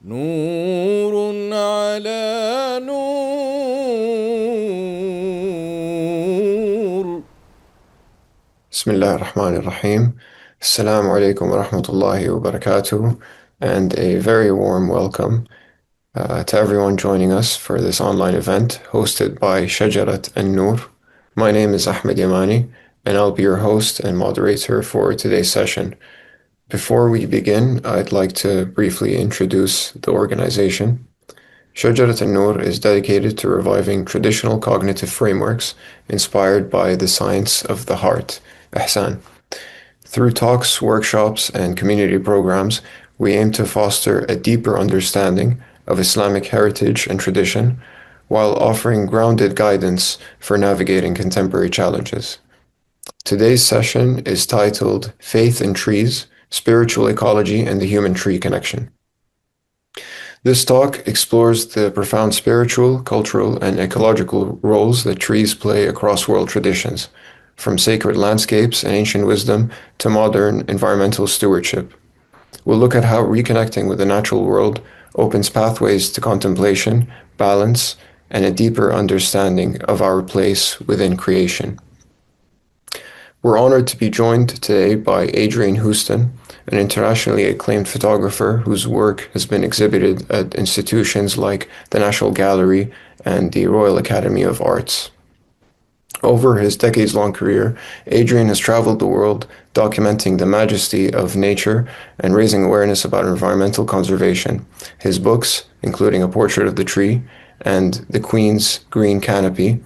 نور على نور. Bismillah ar-Rahman ar-Rahim. Assalamu alaikum wa rahmatullahi wa barakatuh, and a very warm welcome to everyone joining us for this online event hosted by Shajarat an-Nur. My name is Ahmed Yamani, and I'll be your host and moderator for today's session. Before we begin, I'd like to briefly introduce the organization. Shajarat an-Nur is dedicated to reviving traditional cognitive frameworks inspired by the science of the heart, Ihsan. Through talks, workshops, and community programs, we aim to foster a deeper understanding of Islamic heritage and tradition while offering grounded guidance for navigating contemporary challenges. Today's session is titled Faith in Trees, Spiritual Ecology and the Human Tree Connection. This talk explores the profound spiritual, cultural, and ecological roles that trees play across world traditions, from sacred landscapes and ancient wisdom to modern environmental stewardship. We'll look at how reconnecting with the natural world opens pathways to contemplation, balance, and a deeper understanding of our place within creation. We're honored to be joined today by Adrian Houston, an internationally acclaimed photographer whose work has been exhibited at institutions like the National Gallery and the Royal Academy of Arts. Over his decades-long career, Adrian has traveled the world documenting the majesty of nature and raising awareness about environmental conservation. His books, including A Portrait of the Tree and The Queen's Green Canopy,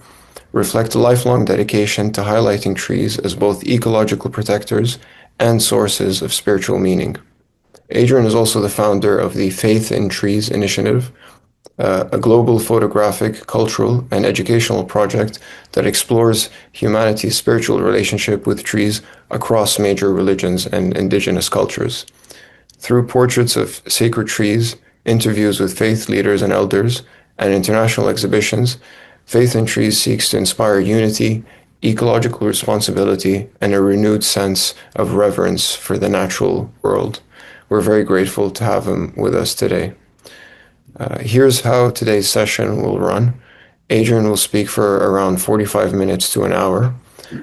reflect a lifelong dedication to highlighting trees as both ecological protectors and sources of spiritual meaning. Adrian is also the founder of the Faith in Trees initiative, a global photographic, cultural, and educational project that explores humanity's spiritual relationship with trees across major religions and indigenous cultures. Through portraits of sacred trees, interviews with faith leaders and elders, and international exhibitions, Faith in Trees seeks to inspire unity, ecological responsibility, and a renewed sense of reverence for the natural world. We're very grateful to have him with us today. Here's how today's session will run. Adrian will speak for around 45 minutes to an hour,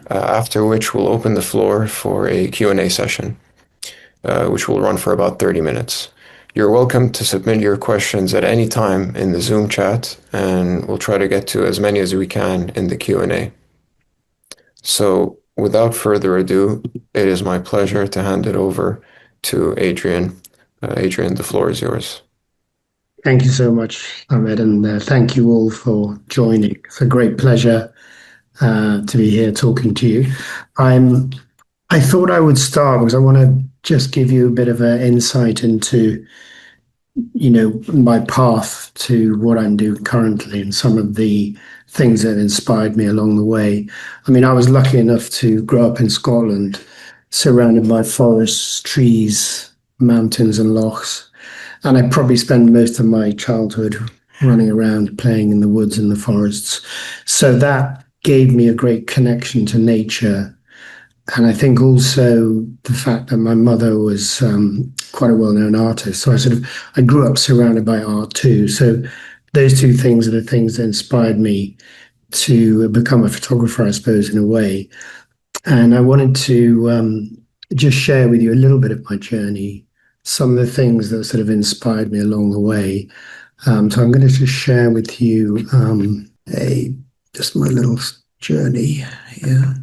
after which we'll open the floor for a Q&A session, which will run for about 30 minutes. You're welcome to submit your questions at any time in the Zoom chat, and we'll try to get to as many as we can in the Q&A. So without further ado, it is my pleasure to hand it over to Adrian. Adrian, the floor is yours. Thank you so much, Ahmed, and thank you all for joining. It's a great pleasure to be here talking to you. I thought I would start because I want to just give you a bit of an insight into, my path to what I'm doing currently and some of the things that inspired me along the way. I mean, I was lucky enough to grow up in Scotland, surrounded by forests, trees, mountains, and lochs. And I probably spent most of my childhood running around playing in the woods and the forests. So that gave me a great connection to nature. And I think also the fact that my mother was quite a well-known artist. So I grew up surrounded by art too. So those two things are the things that inspired me to become a photographer, I suppose, in a way. And I wanted to just share with you a little bit of my journey, some of the things that sort of inspired me along the way. So I'm going to just share with you just my little journey here.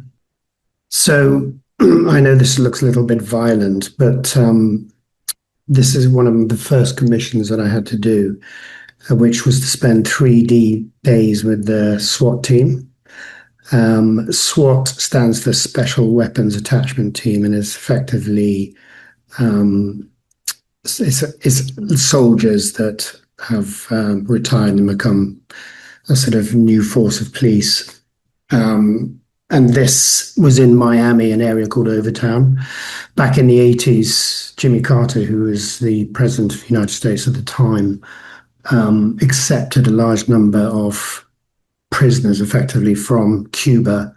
So I know this looks a little bit violent, but this is one of the first commissions that I had to do, which was to spend 3D days with the SWAT team. SWAT stands for Special Weapons Attachment Team, and is effectively it's soldiers that have retired and become a sort of new force of police. And this was in Miami, an area called Overtown. Back in the 80s, Jimmy Carter, who was the president of the United States at the time, accepted a large number of prisoners effectively from Cuba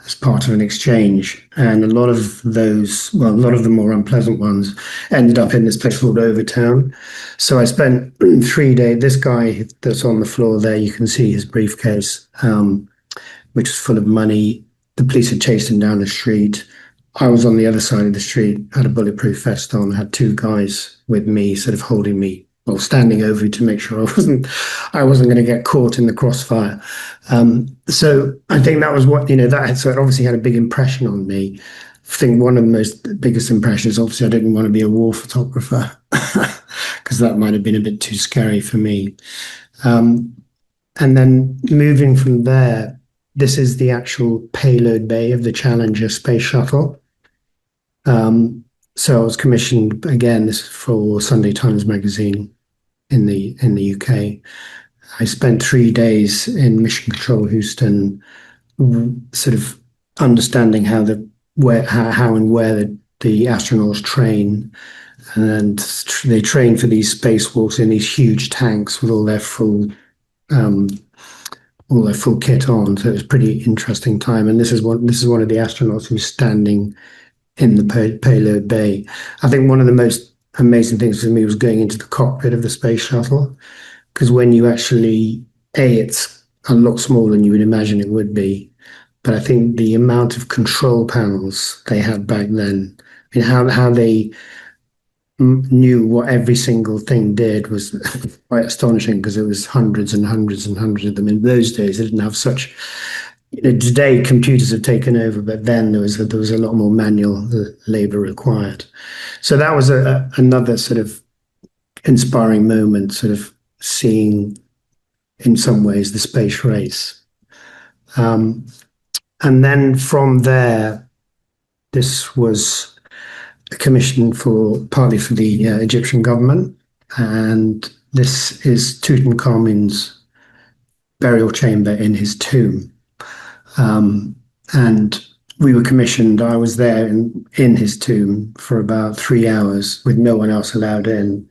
as part of an exchange. And a lot of those, well, a lot of the more unpleasant ones ended up in this place called Overtown. So I spent 3 days. This guy that's on the floor there, you can see his briefcase, which was full of money. The police had chased him down the street. I was on the other side of the street, had a bulletproof vest on, had two guys with me, sort of holding me, well, standing over me to make sure I wasn't going to get caught in the crossfire. So I think that was what, so it obviously had a big impression on me. I think one of the biggest impressions, obviously, I didn't want to be a war photographer because that might have been a bit too scary for me. And then moving from there, this is the actual payload bay of the Challenger space shuttle. So I was commissioned again, this is for Sunday Times magazine in the UK. I spent 3 days in Mission Control Houston, sort of understanding how and where the astronauts train, and they train for these spacewalks in these huge tanks with all their full kit on. So it was a pretty interesting time. And this is one of the astronauts who's standing in the payload bay. I think one of the most amazing things for me was going into the cockpit of the space shuttle, because when you actually, it's a lot smaller than you would imagine it would be. But I think the amount of control panels they had back then, and how they knew what every single thing did was quite astonishing, because it was hundreds and hundreds and hundreds of them. In those days, they didn't have such. Today computers have taken over, but then there was a lot more manual labor required. So that was another sort of inspiring moment, sort of seeing, in some ways, the space race. And then from there, this was a commission partly for the Egyptian government, and this is Tutankhamun's burial chamber in his tomb. And we were commissioned. I was there in his tomb for about 3 hours with no one else allowed in.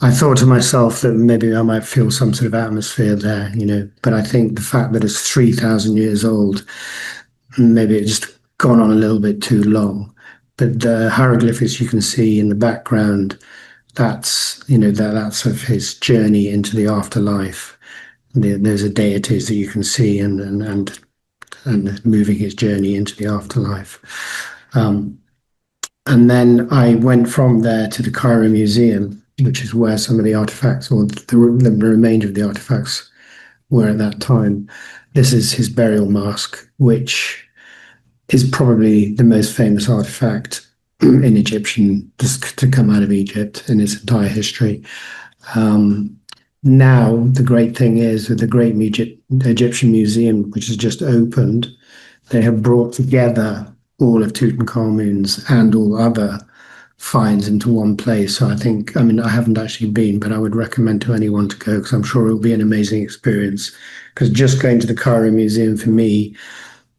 I thought to myself that maybe I might feel some sort of atmosphere there, but I think the fact that it's 3,000 years old, maybe it just gone on a little bit too long. But the hieroglyphics you can see in the background, that's of his journey into the afterlife. Those are deities that you can see and moving his journey into the afterlife. And then I went from there to the Cairo Museum, which is where some of the artifacts, or the remainder of the artifacts, were at that time. This is his burial mask, which is probably the most famous artifact in Egyptian to come out of Egypt in its entire history. Now, the great thing is, with the Great Egyptian Museum, which has just opened, they have brought together all of Tutankhamun's and all other finds into one place. So I haven't actually been, but I would recommend to anyone to go, because I'm sure it will be an amazing experience. Because just going to the Cairo Museum, for me,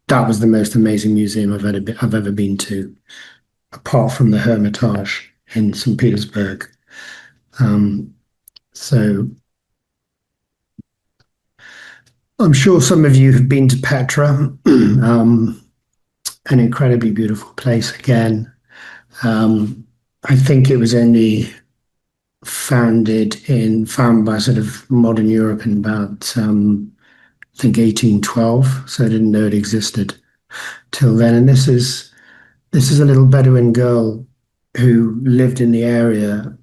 that was the most amazing museum I've ever been to, apart from the Hermitage in St. Petersburg. So I'm sure some of you have been to Petra, an incredibly beautiful place again. I think it was only found by sort of modern Europe in about, I think 1812. So I didn't know it existed till then. And this is a little Bedouin girl who lived in the area,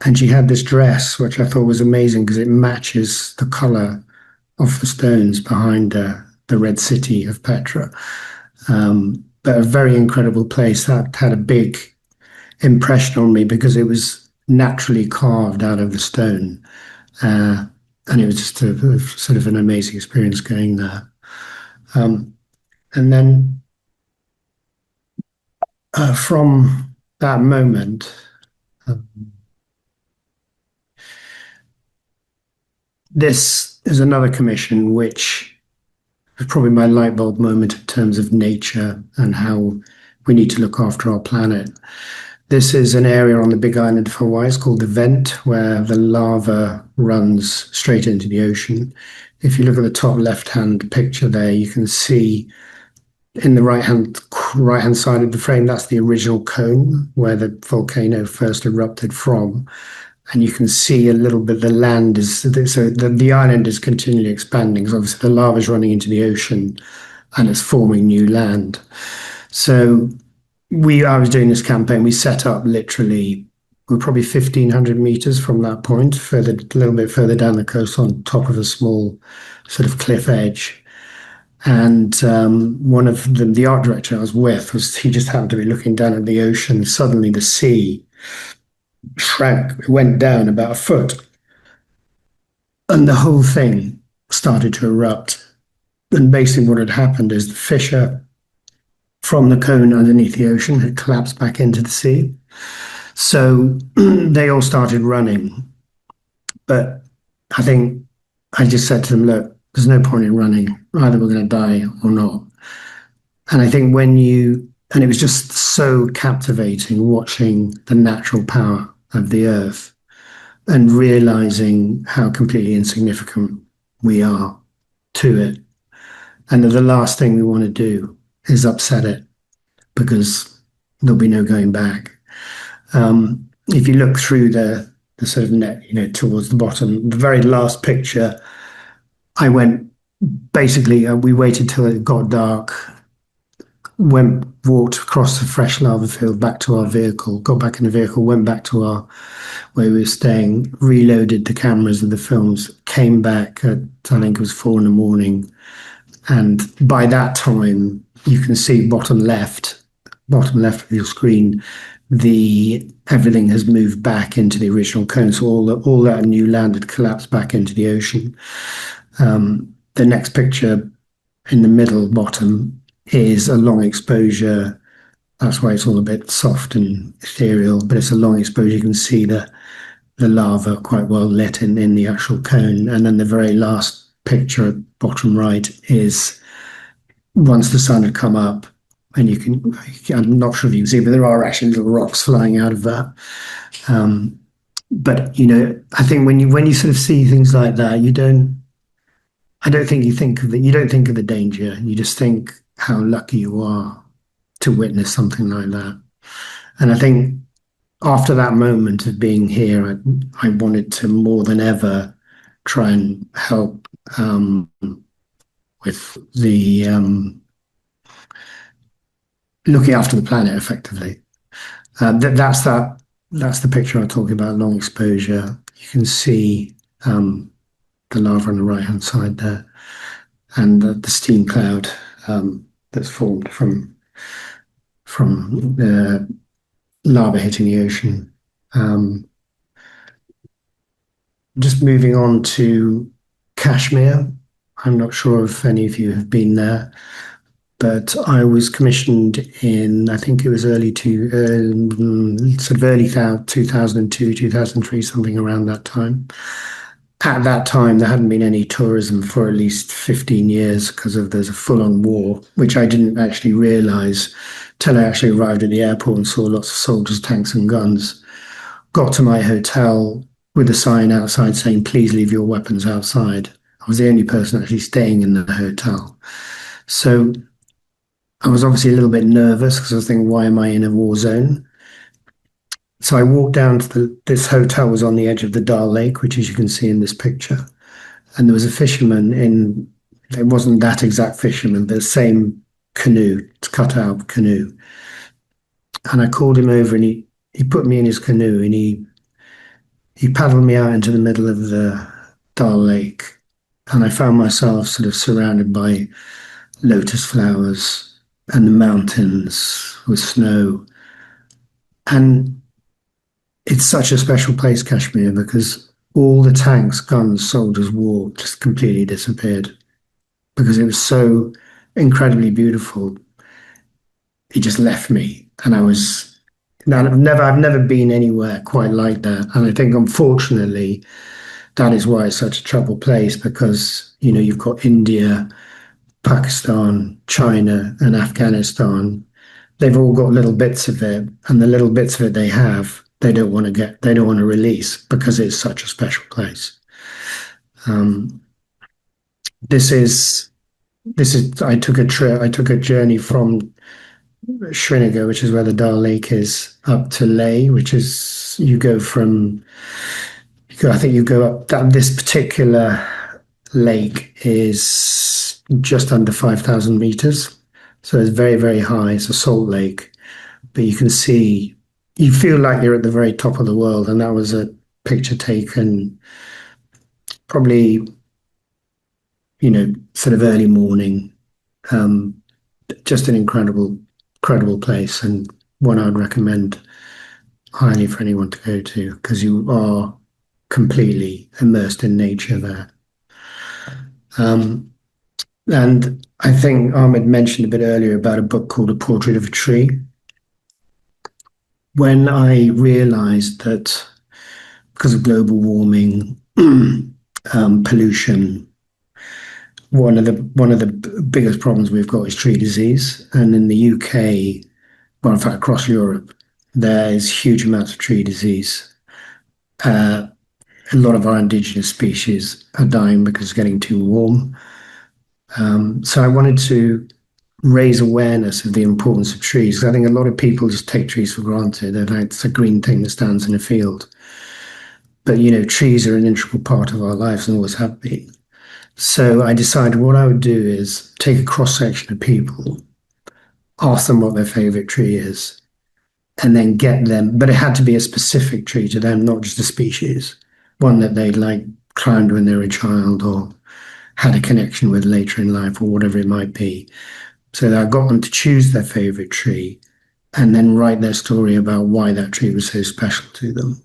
and she had this dress, which I thought was amazing because it matches the color of the stones behind the Red City of Petra. But a very incredible place that had a big impression on me because it was naturally carved out of the stone. And it was just a sort of an amazing experience going there. And then from that moment, this is another commission, which was probably my light bulb moment in terms of nature and how we need to look after our planet. This is an area on the Big Island of Hawaii. It's called the Vent, where the lava runs straight into the ocean. If you look at the top left-hand picture there, you can see in the right hand side of the frame, that's the original cone where the volcano first erupted from. And you can see a little bit the land is so the island is continually expanding because obviously the lava is running into the ocean and it's forming new land. So I was doing this campaign. We set up literally, we're probably 1,500 meters from that point, a little bit further down the coast on top of a small sort of cliff edge. And one of the art director I was with he just happened to be looking down at the ocean. Suddenly the sea shrank, it went down about a foot, and the whole thing started to erupt. And basically what had happened is the fissure from the cone underneath the ocean had collapsed back into the sea. So they all started running. But I think I just said to them, look, there's no point in running. Either we're going to die or not. And I think and it was just so captivating watching the natural power of the earth and realizing how completely insignificant we are to it. And that the last thing we want to do is upset it because there'll be no going back. If you look through the sort of net, towards the bottom, the very last picture, I went, basically, we waited till it got dark, walked across the fresh lava field back to our vehicle, got back in the vehicle, went back to where we were staying, reloaded the cameras of the films, came back at, I think it was 4 a.m. And by that time, you can see bottom left of your screen, everything has moved back into the original cone. So all that new land had collapsed back into the ocean. The next picture in the middle bottom is a long exposure. That's why it's all a bit soft and ethereal, but it's a long exposure. You can see the lava quite well lit in the actual cone. And then the very last picture at bottom right is once the sun had come up, and I'm not sure if you can see, but there are actually little rocks flying out of that. But I think when you sort of see things like that, I don't think you think of you don't think of the danger. You just think how lucky you are to witness something like that. And I think after that moment of being here, I wanted to more than ever try and help with the looking after the planet effectively. That's the picture I'm talking about, long exposure. You can see the lava on the right-hand side there, and the steam cloud that's formed from the lava hitting the ocean. Just moving on to Kashmir. I'm not sure if any of you have been there, but I was commissioned in, I think it was early 2002, 2003, something around that time. At that time, there hadn't been any tourism for at least 15 years because there's a full-on war, which I didn't actually realize till I actually arrived at the airport and saw lots of soldiers, tanks and guns. Got to my hotel with a sign outside saying, please leave your weapons outside. I was the only person actually staying in the hotel. So I was obviously a little bit nervous because I was thinking, why am I in a war zone? So I walked down to this hotel was on the edge of the Dal Lake, which as you can see in this picture. And there was a fisherman it wasn't that exact fisherman, but the same canoe, cut out canoe. And I called him over and he put me in his canoe and he paddled me out into the middle of the Dal Lake. And I found myself sort of surrounded by lotus flowers and the mountains with snow. And it's such a special place, Kashmir, because all the tanks, guns, soldiers, war just completely disappeared because it was so incredibly beautiful. It just left me, and I've never been anywhere quite like that. And I think, unfortunately, that is why it's such a troubled place because you've got India, Pakistan, China, and Afghanistan. They've all got little bits of it, and the little bits of it they have, they don't want to release because it's such a special place. This is I took a journey from Srinagar, which is where the Dal Lake is, up to Leh, which is I think you go up that this particular lake is just under 5,000 meters. So it's very, very high. It's a salt lake, but you feel like you're at the very top of the world. And that was a picture taken probably, sort of early morning. Um, just an incredible place, and one I'd recommend highly for anyone to go to because you are completely immersed in nature there. Um, and I think Ahmed mentioned a bit earlier about a book called A Portrait of a Tree. When I realized that because of global warming, pollution, one of the biggest problems we've got is tree disease. And in the UK, well, in fact, across Europe, there is huge amounts of tree disease. A lot of our indigenous species are dying because it's getting too warm. So I wanted to raise awareness of the importance of trees. I think a lot of people just take trees for granted. They're like, it's a green thing that stands in a field. But, trees are an integral part of our lives and always have been. So I decided what I would do is take a cross section of people, ask them what their favorite tree is, and then get them, but it had to be a specific tree to them, not just a species, one that they'd like climbed when they were a child or had a connection with later in life or whatever it might be. So I got them to choose their favorite tree and then write their story about why that tree was so special to them.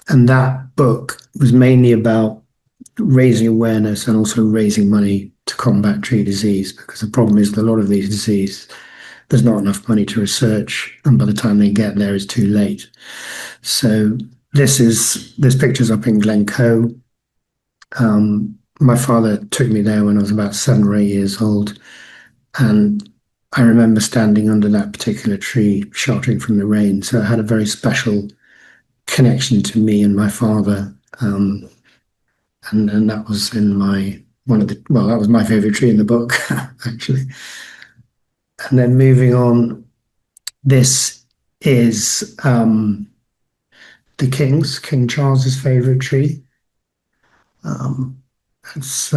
And that book was mainly about raising awareness and also raising money to combat tree disease, because the problem is that a lot of these diseases, there's not enough money to research, and by the time they get there, it's too late. So this picture's up in Glencoe. My father took me there when I was about 7 or 8 years old, and I remember standing under that particular tree, sheltering from the rain. So it had a very special connection to me and my father. And that was in that was my favorite tree in the book, actually. And then moving on, this is King Charles's favorite tree. It's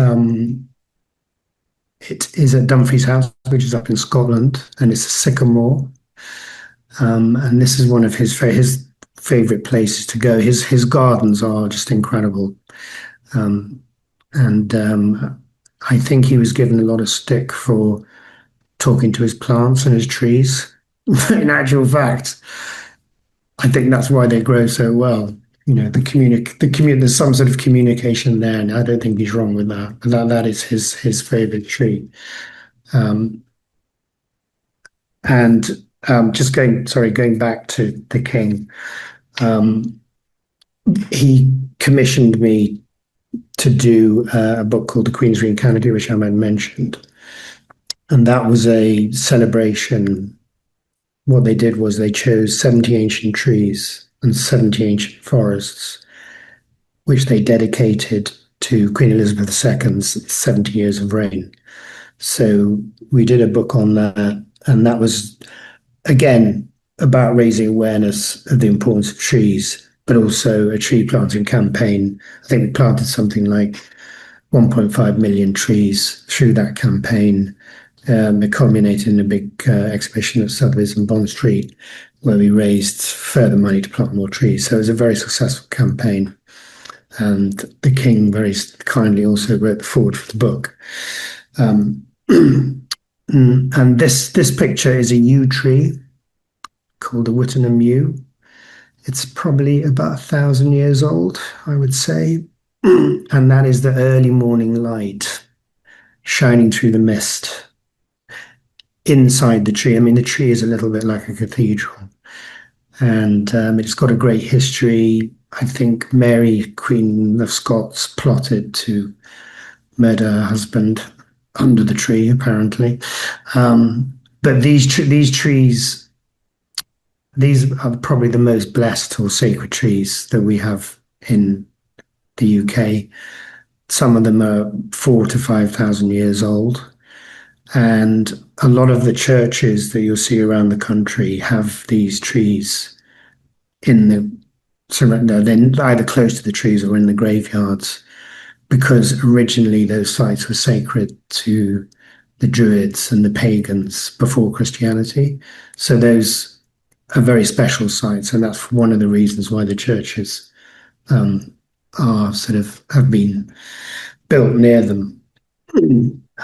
it is at Dumfries House, which is up in Scotland, and it's a sycamore. And this is one of his favorite places to go. His gardens are just incredible. And I think he was given a lot of stick for talking to his plants and his trees. In actual fact, I think that's why they grow so well. There's some sort of communication there, and I don't think he's wrong with that. That is his favorite tree. And just going back to the king, he commissioned me to do a book called The Queen's Green Canopy, which I mentioned. And that was a celebration. What they did was they chose 70 ancient trees and 70 ancient forests, which they dedicated to Queen Elizabeth II's 70 years of reign. So we did a book on that, and that was, again, about raising awareness of the importance of trees, but also a tree planting campaign. I think we planted something like 1.5 million trees through that campaign. It culminated in a big exhibition at Sotheby's and Bond Street, where we raised further money to plant more trees. So it was a very successful campaign. And the king very kindly also wrote the foreword for the book. And this picture is a yew tree called the Wittenham yew. It's probably about 1,000 years old, I would say. And that is the early morning light shining through the mist inside the tree. I mean, the tree is a little bit like a cathedral, and it's got a great history. I think Mary, Queen of Scots, plotted to murder her husband under the tree, apparently. But these trees, these are probably the most blessed or sacred trees that we have in the UK. Some of them are 4,000 to 5,000 years old. And a lot of the churches that you'll see around the country have these trees in the surrender. They're either close to the trees or in the graveyards, because originally those sites were sacred to the Druids and the pagans before Christianity. So those are very special sites, and that's one of the reasons why the churches are sort of have been built near them.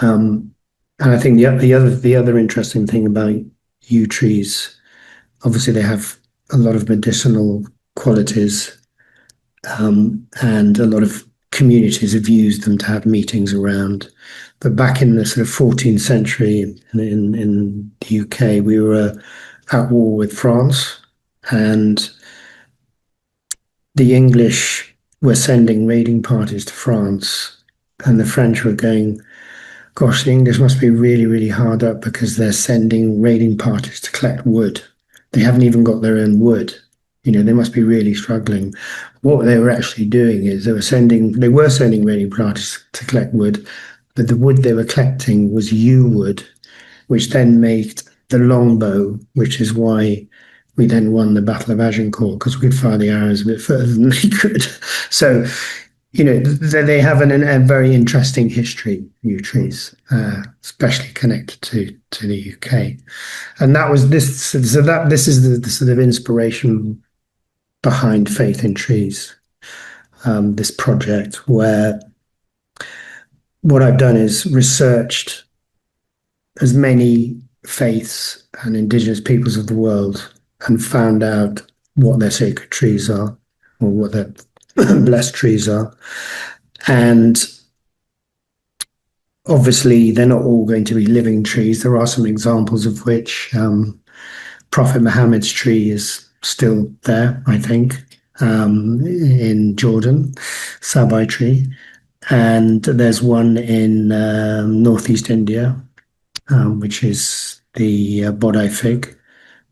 Um, and I think the other interesting thing about yew trees, obviously they have a lot of medicinal qualities, and a lot of communities have used them to have meetings around. But back in the sort of 14th century in the UK, we were at war with France, and the English were sending raiding parties to France, and the French were going, gosh, the English must be really, really hard up because they're sending raiding parties to collect wood. They haven't even got their own wood. They must be really struggling. What they were actually doing is they were sending raiding parties to collect wood, but the wood they were collecting was yew wood, which then made the longbow, which is why we then won the Battle of Agincourt, because we could fire the arrows a bit further than they could. So, they have a very interesting history, yew trees, especially connected to the UK. And that was this. So this is the sort of inspiration behind Faith in Trees, this project, where what I've done is researched as many faiths and indigenous peoples of the world and found out what their sacred trees are, or what their blessed trees are. And obviously, they're not all going to be living trees. There are some examples of which Prophet Muhammad's tree is still there, I think, in Jordan, Sabai tree. And there's one in northeast India, which is the Bodhi fig.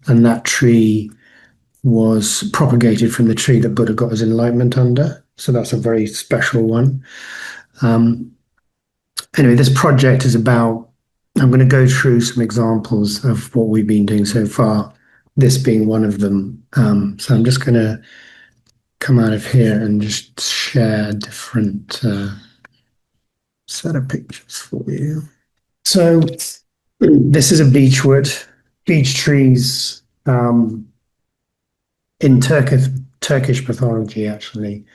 And that tree was propagated from the tree that Buddha got his enlightenment under. So that's a very special one. Anyway, this project is about, I'm going to go through some examples of what we've been doing so far, this being one of them. So I'm just going to come out of here and just share a different set of pictures for you. So this is a beechwood. Beech trees in Turkish mythology actually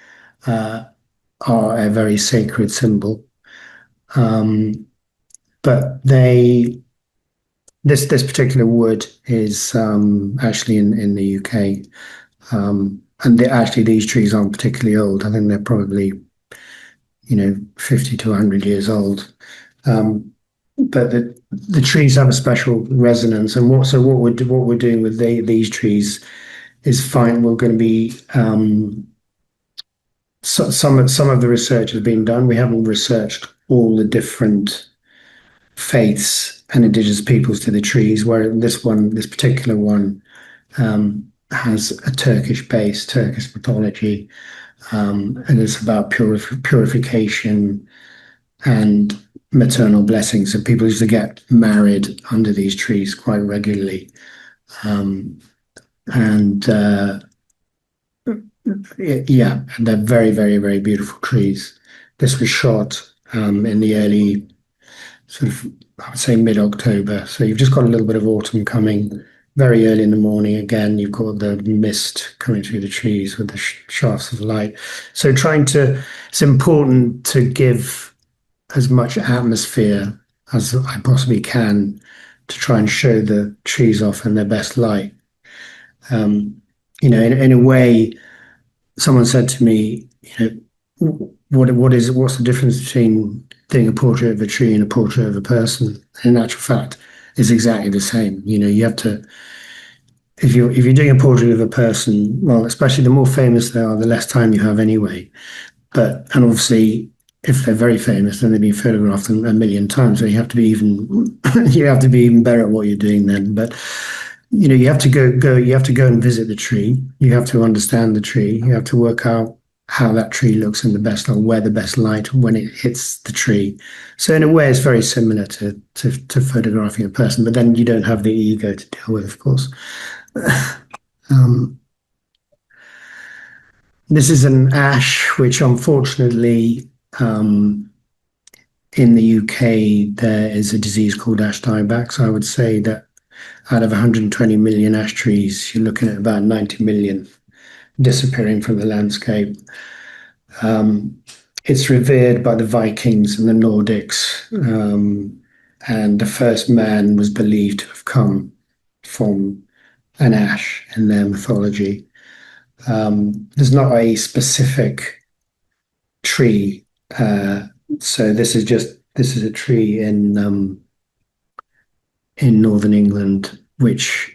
are a very sacred symbol. But this particular wood is actually in the UK, and actually these trees aren't particularly old. I think they're probably 50 to 100 years old. But the trees have a special resonance, and what we're doing with these trees is fine. We're going to be some of the research has been done. We haven't researched all the different faiths and indigenous peoples to the trees, where this particular one has a Turkish base, Turkish mythology, and it's about purification and maternal blessings. So people used to get married under these trees quite regularly. And they're very, very, very beautiful trees. This was shot in the early, sort of, I would say mid-October. So you've just got a little bit of autumn coming. Very early in the morning, again, you've got the mist coming through the trees with the shafts of light. So it's important to give as much atmosphere as I possibly can to try and show the trees off in their best light. In a way, someone said to me, what's the difference between doing a portrait of a tree and a portrait of a person? And in actual fact, it's exactly the same. You have to, if you're doing a portrait of a person, well, especially the more famous they are, the less time you have anyway. And obviously, if they're very famous, then they've been photographed a million times. So you have to be even better at what you're doing then. But you have to go and visit the tree. You have to understand the tree. You have to work out how that tree looks in the best light, where the best light when it hits the tree. So in a way, it's very similar to photographing a person, but then you don't have the ego to deal with, of course. This is an ash, which unfortunately, in the UK, there is a disease called ash dieback. So I would say that out of 120 million ash trees, you're looking at about 90 million disappearing from the landscape. It's revered by the Vikings and the Nordics, and the first man was believed to have come from an ash in their mythology. There's not a specific tree, so this is a tree in northern England, which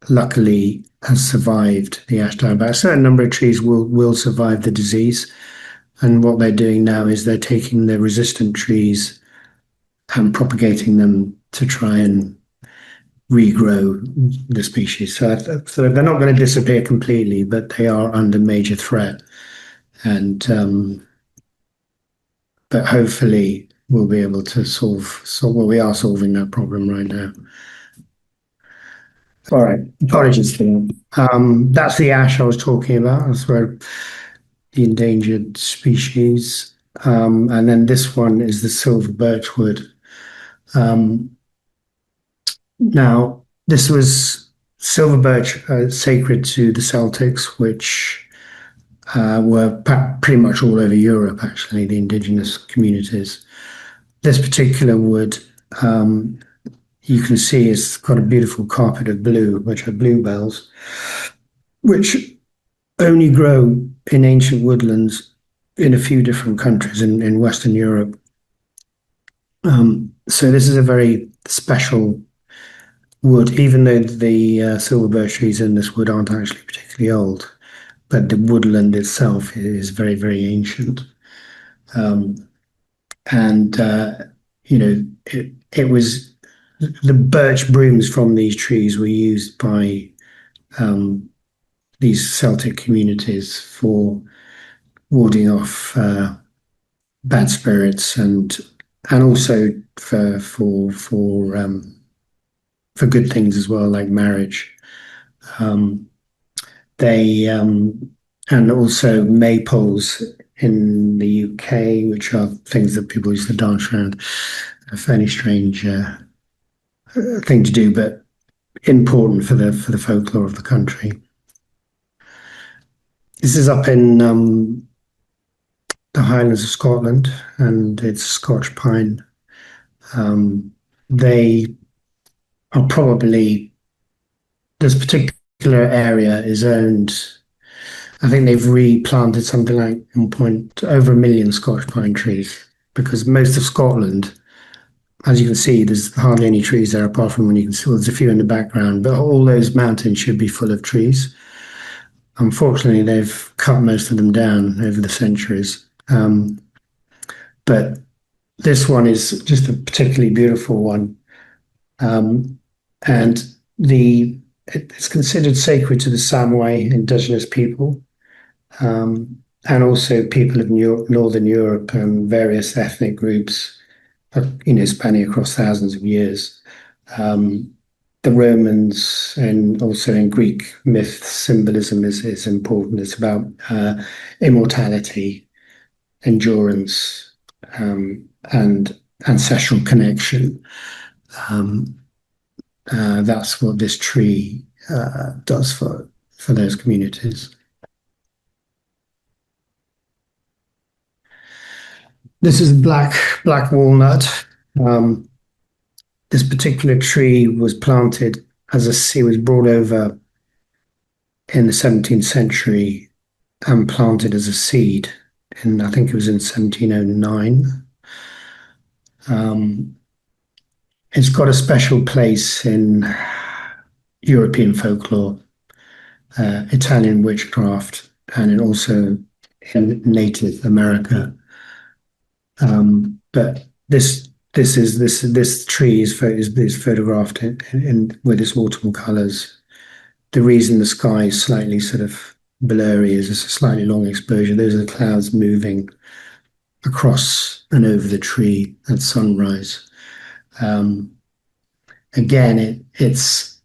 luckily has survived the ash dieback. A certain number of trees will survive the disease. And what they're doing now is they're taking the resistant trees and propagating them to try and regrow the species. So they're not going to disappear completely, but they are under major threat. And but hopefully we'll be able to solve. Well, we are solving that problem right now. All right, apologies for that. That's the ash I was talking about. That's where the endangered species. And then this one is the silver birchwood. Now, this was silver birch, sacred to the Celtics, which were pretty much all over Europe, actually, the indigenous communities. This particular wood, you can see it's got a beautiful carpet of blue, which are bluebells, which only grow in ancient woodlands in a few different countries in Western Europe. So this is a very special wood, even though the silver birch trees in this wood aren't actually particularly old, but the woodland itself is very, very ancient. It was the birch brooms from these trees were used by these Celtic communities for warding off bad spirits and also for good things as well, like marriage. And also maypoles in the UK, which are things that people used to dance around. A fairly strange thing to do, but important for the folklore of the country. This is up in the Highlands of Scotland, and it's Scotch pine. They are probably, this particular area is owned, I think they've replanted something like over 1 million Scotch pine trees, because most of Scotland, as you can see, there's hardly any trees there apart from when you can see, well, there's a few in the background, but all those mountains should be full of trees. Unfortunately, they've cut most of them down over the centuries. But this one is just a particularly beautiful one. And it's considered sacred to the Samoa indigenous people, and also people of Northern Europe and various ethnic groups, spanning across thousands of years. The Romans and also in Greek myth, symbolism is important. It's about immortality, endurance, and ancestral connection. That's what this tree does for those communities. This is black walnut. This particular tree was planted was brought over in the 17th century and planted as a seed, and I think it was in 1709. It's got a special place in European folklore, Italian witchcraft, and also in Native America. But this tree is photographed with its autumn colors. The reason the sky is slightly sort of blurry is just a slightly long exposure. Those are the clouds moving across and over the tree at sunrise. Um, Again, it's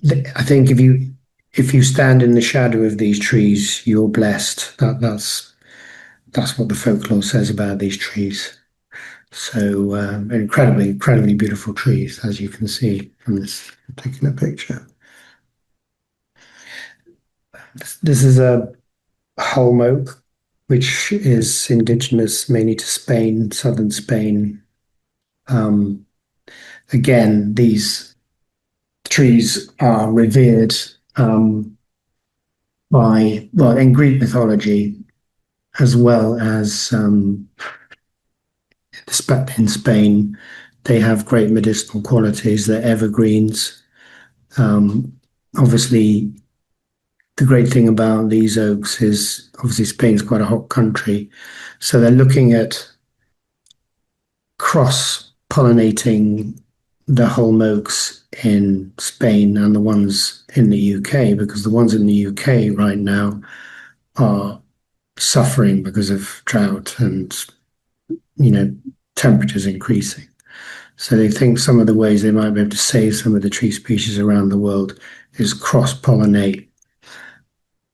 I think if you stand in the shadow of these trees, you're blessed. That's what the folklore says about these trees. So incredibly beautiful trees, as you can see from this particular picture. This is a holm oak, which is indigenous mainly to Spain, southern Spain. Um, Again, these trees are revered in Greek mythology as well as in Spain. They have great medicinal qualities. They're evergreens. Um, Obviously, the great thing about these oaks is obviously Spain's quite a hot country. So they're looking at cross pollinating the holm oaks in Spain and the ones in the UK, because the ones in the UK right now are suffering because of drought and, you know, temperatures increasing. So they think some of the ways they might be able to save some of the tree species around the world is cross-pollinate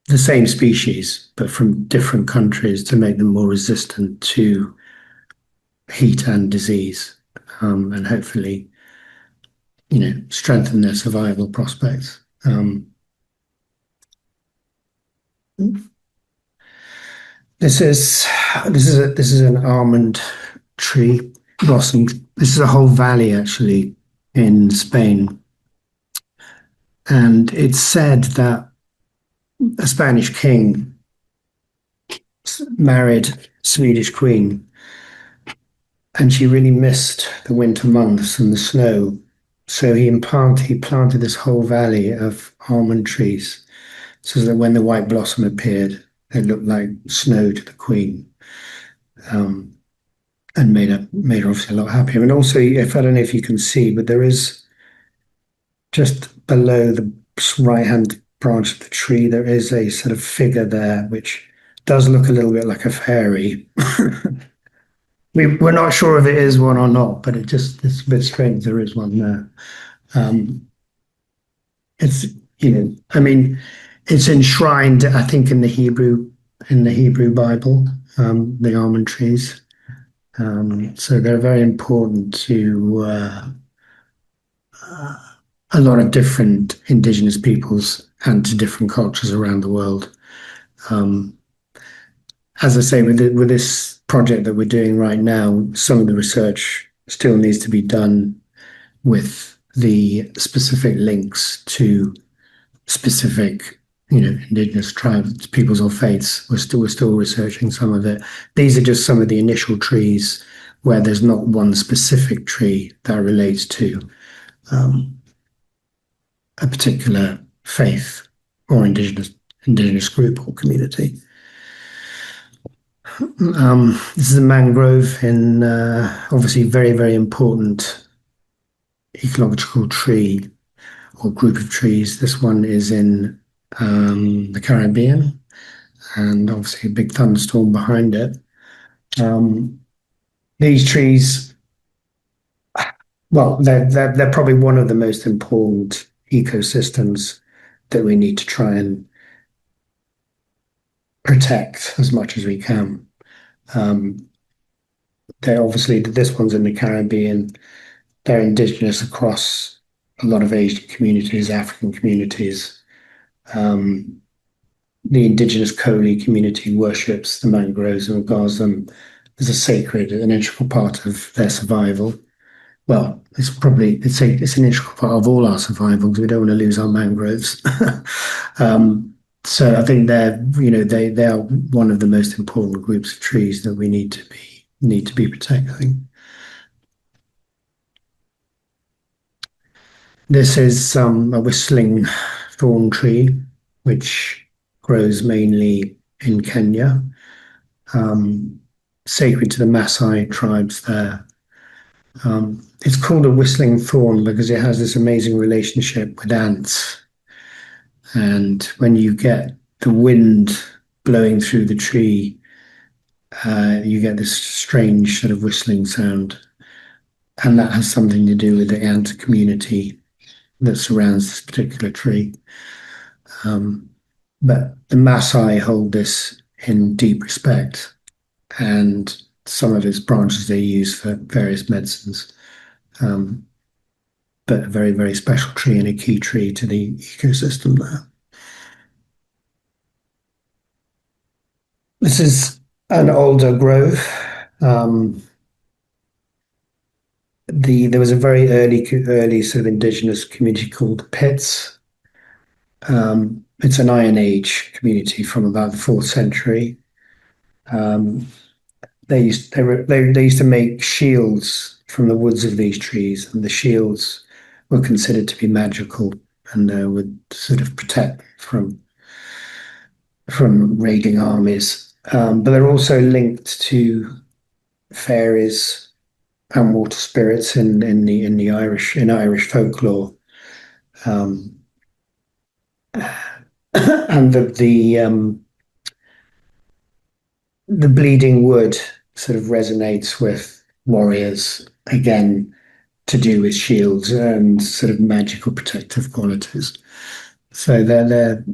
the same species, but from different countries to make them more resistant to heat and disease, and hopefully, strengthen their survival prospects. This is an almond tree blossom. This is a whole valley actually in Spain, and it's said that a Spanish king married a Swedish queen, and she really missed the winter months and the snow. So he planted this whole valley of almond trees, so that when the white blossom appeared, it looked like snow to the queen, and made her obviously a lot happier. And also, if I don't know if you can see, but there is just below the right hand branch of the tree, there is a sort of figure there which does look a little bit like a fairy. We're not sure if it is one or not, but it's a bit strange. There is one there. It's I mean, it's enshrined, I think, in the Hebrew Bible, the almond trees. So they're very important to a lot of different indigenous peoples and to different cultures around the world. As I say, with this project that we're doing right now, some of the research still needs to be done with the specific links to specific, indigenous tribes, peoples or faiths. We're still researching some of it. These are just some of the initial trees where there's not one specific tree that relates to a particular faith or indigenous group or community. This is a mangrove in obviously very important ecological tree or group of trees. This one is in the Caribbean, and obviously a big thunderstorm behind it. These trees, well, they're probably one of the most important ecosystems that we need to try and protect as much as we can. They're obviously, this one's in the Caribbean. They're indigenous across a lot of Asian communities, African communities. The indigenous Koli community worships the mangroves and regards them as a sacred and integral part of their survival. Well, it's an integral part of all our survival because we don't want to lose our mangroves. So I think they are one of the most important groups of trees that we need to be protecting. This is a whistling thorn tree, which grows mainly in Kenya, sacred to the Maasai tribes there. It's called a whistling thorn because it has this amazing relationship with ants. And when you get the wind blowing through the tree, you get this strange sort of whistling sound. And that has something to do with the ant community that surrounds this particular tree. But the Maasai hold this in deep respect, and some of its branches they use for various medicines. But a very, very special tree and a key tree to the ecosystem there. This is an older grove. There was a very early sort of indigenous community called the Pits. It's an Iron Age community from about the 4th century. They used to make shields from the woods of these trees, and the shields were considered to be magical and would sort of protect from raiding armies. But they're also linked to fairies and water spirits in Irish folklore. And the bleeding wood sort of resonates with warriors, again, to do with shields and sort of magical protective qualities. So they're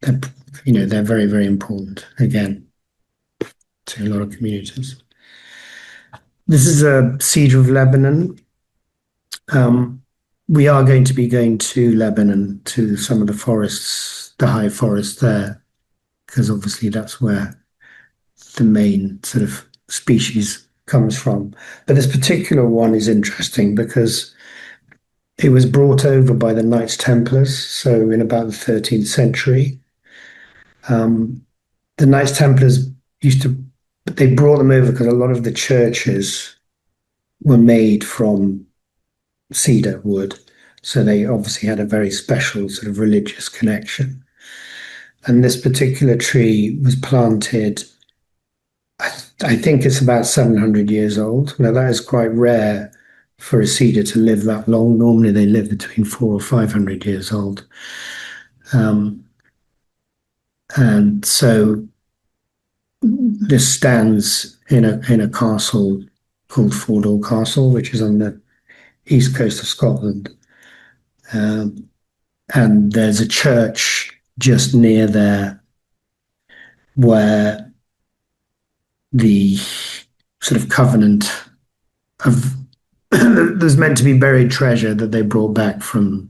very, very important, again, to a lot of communities. This is a cedar of Lebanon. We are going to be going to Lebanon, to some of the forests, the high forests there, because obviously that's where the main sort of species comes from. But this particular one is interesting because it was brought over by the Knights Templars, so in about the 13th century. The Knights Templars they brought them over because a lot of the churches were made from cedar wood. So they obviously had a very special sort of religious connection. And this particular tree was planted, I think it's about 700 years old. Now that is quite rare for a cedar to live that long. Normally they live between 400 or 500 years old. And so this stands in a castle called Fordall Castle, which is on the east coast of Scotland. And there's a church just near there where the sort of covenant of there's meant to be buried treasure that they brought back from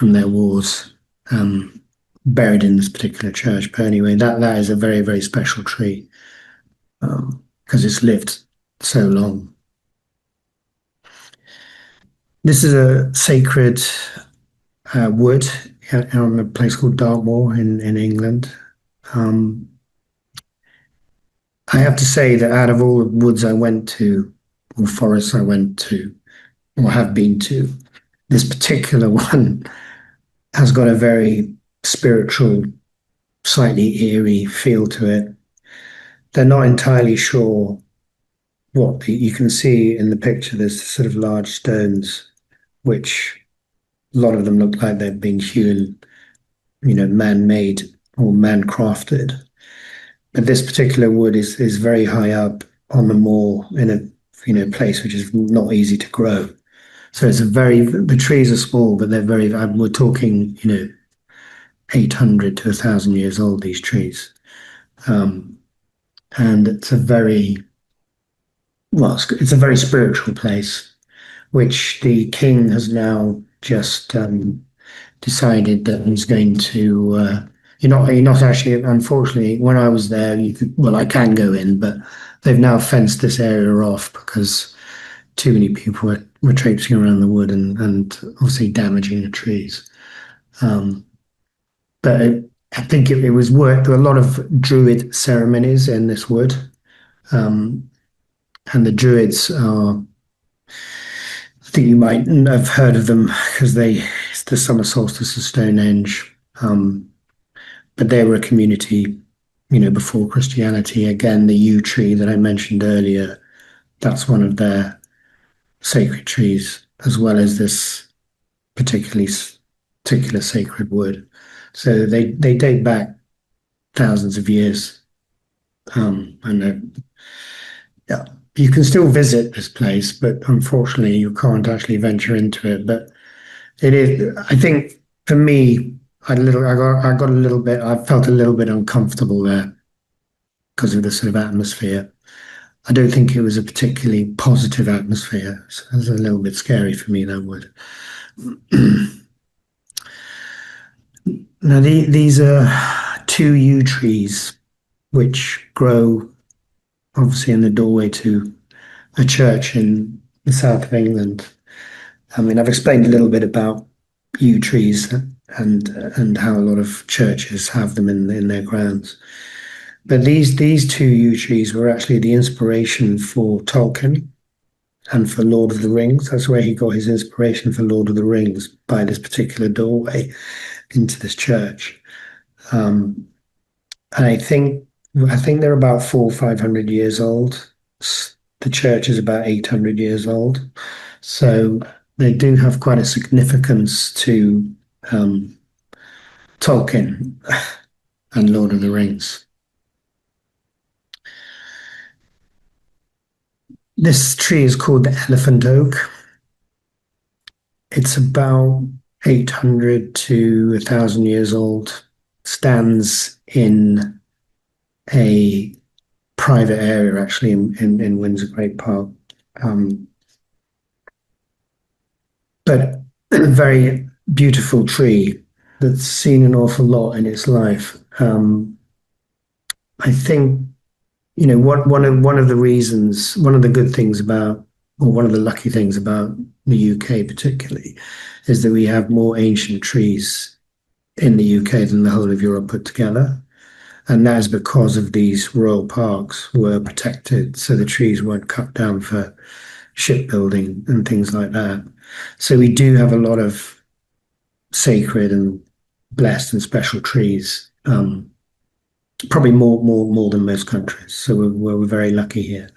their wars, buried in this particular church. But anyway, that is a very, very special tree because it's lived so long. This is a sacred wood on a place called Dartmoor in England. I have to say that out of all the woods I went to, or forests I went to, or have been to, this particular one has got a very spiritual, slightly eerie feel to it. They're not entirely sure what you can see in the picture. There's sort of large stones, which a lot of them look like they've been hewn, man-made or man-crafted. But this particular wood is very high up on the moor in a place which is not easy to grow. So the trees are small, but we're talking, 800 to 1,000 years old, these trees. And it's a very spiritual place, which the king has now just decided that he's going to. You're not actually, unfortunately, when I was there, I can go in, but they've now fenced this area off because too many people were traipsing around the wood and obviously damaging the trees. But I think it was worked. There were a lot of druid ceremonies in this wood. And the druids are, I think you might have heard of them because it's the summer solstice of Stonehenge. But they were a community, before Christianity. Again, the yew tree that I mentioned earlier, that's one of their sacred trees, as well as this particularly particular sacred wood. So they date back thousands of years. And yeah, you can still visit this place, but unfortunately, you can't actually venture into it. But it is, I think, for me, I got a little bit, I felt a little bit uncomfortable there because of the sort of atmosphere. I don't think it was a particularly positive atmosphere. So it was a little bit scary for me, that would. Now, these are two yew trees which grow obviously in the doorway to a church in the south of England. I mean, I've explained a little bit about yew trees and how a lot of churches have them in their grounds. But these two yew trees were actually the inspiration for Tolkien and for Lord of the Rings. That's where he got his inspiration for Lord of the Rings, by this particular doorway into this church. And I think they're about 400 or 500 years old. The church is about 800 years old. So they do have quite a significance to Tolkien and Lord of the Rings. This tree is called the elephant oak. It's about 800 to 1,000 years old. Stands in a private area, actually, in Windsor Great Park. But a very beautiful tree that's seen an awful lot in its life. I think, one of the reasons, one of the good things about, or one of the lucky things about the UK particularly, is that we have more ancient trees in the UK than the whole of Europe put together. And that is because of these royal parks were protected, so the trees weren't cut down for shipbuilding and things like that. So we do have a lot of sacred and blessed and special trees, probably more than most countries. So we're very lucky here.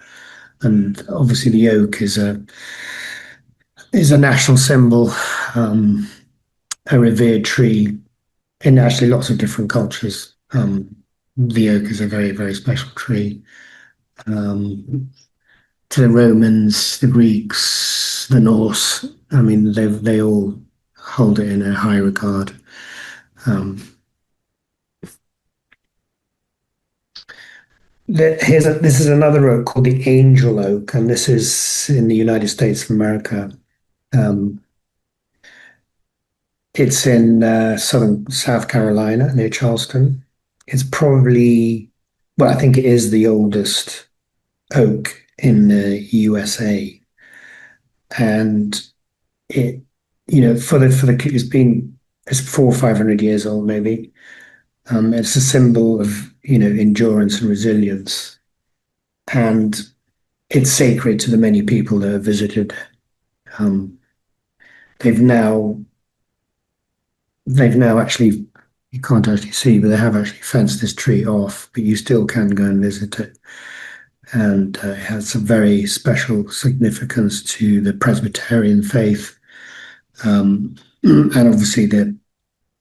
And obviously the oak is a national symbol, a revered tree in actually lots of different cultures. The oak is a very, very special tree. To the Romans, the Greeks, the Norse, I mean, they all hold it in a high regard. This is another oak called the angel oak, and this is in the United States of America. It's in southern South Carolina near Charleston. It's probably, well, I think it is the oldest oak in the USA, and it, it's 400 or 500 years old maybe. It's a symbol of endurance and resilience, and it's sacred to the many people that have visited. Um, they've now actually, you can't actually see, but they have actually fenced this tree off, but you still can go and visit it. And it has a very special significance to the Presbyterian faith, and obviously the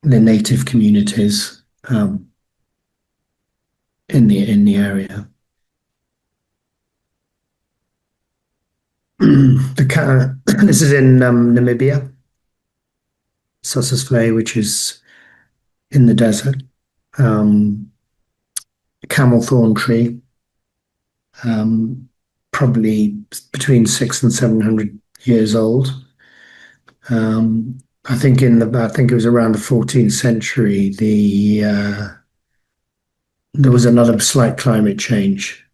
native communities in the area. This is in Namibia, Sossusvlei, which is in the desert. Camel thorn tree, probably between 600 and 700 years old. I think it was around the 14th century. There was another slight climate change,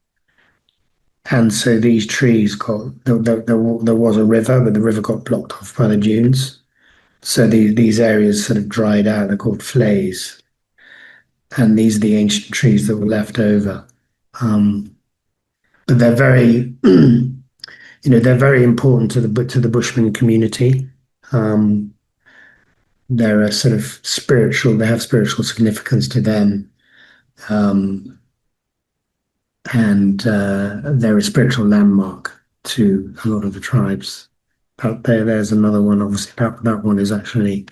and so these trees there was a river, but the river got blocked off by the dunes. So these areas sort of dried out. They're called flays, and these are the ancient trees that were left over. But they're very, they're very important to the Bushman community. They're a sort of spiritual. They have spiritual significance to them, and they're a spiritual landmark to a lot of the tribes. There's another one. Obviously, that one is actually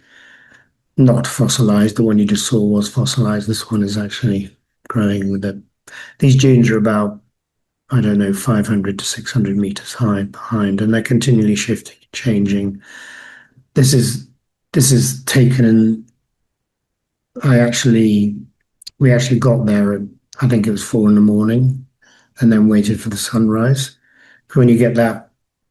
not fossilized. The one you just saw was fossilized. This one is actually growing with it. These dunes are about, I don't know, 500 to 600 meters high behind, and they're continually shifting, changing. This is this is taken, and we actually got there at, I think it was 4 in the morning, and then waited for the sunrise. When you get that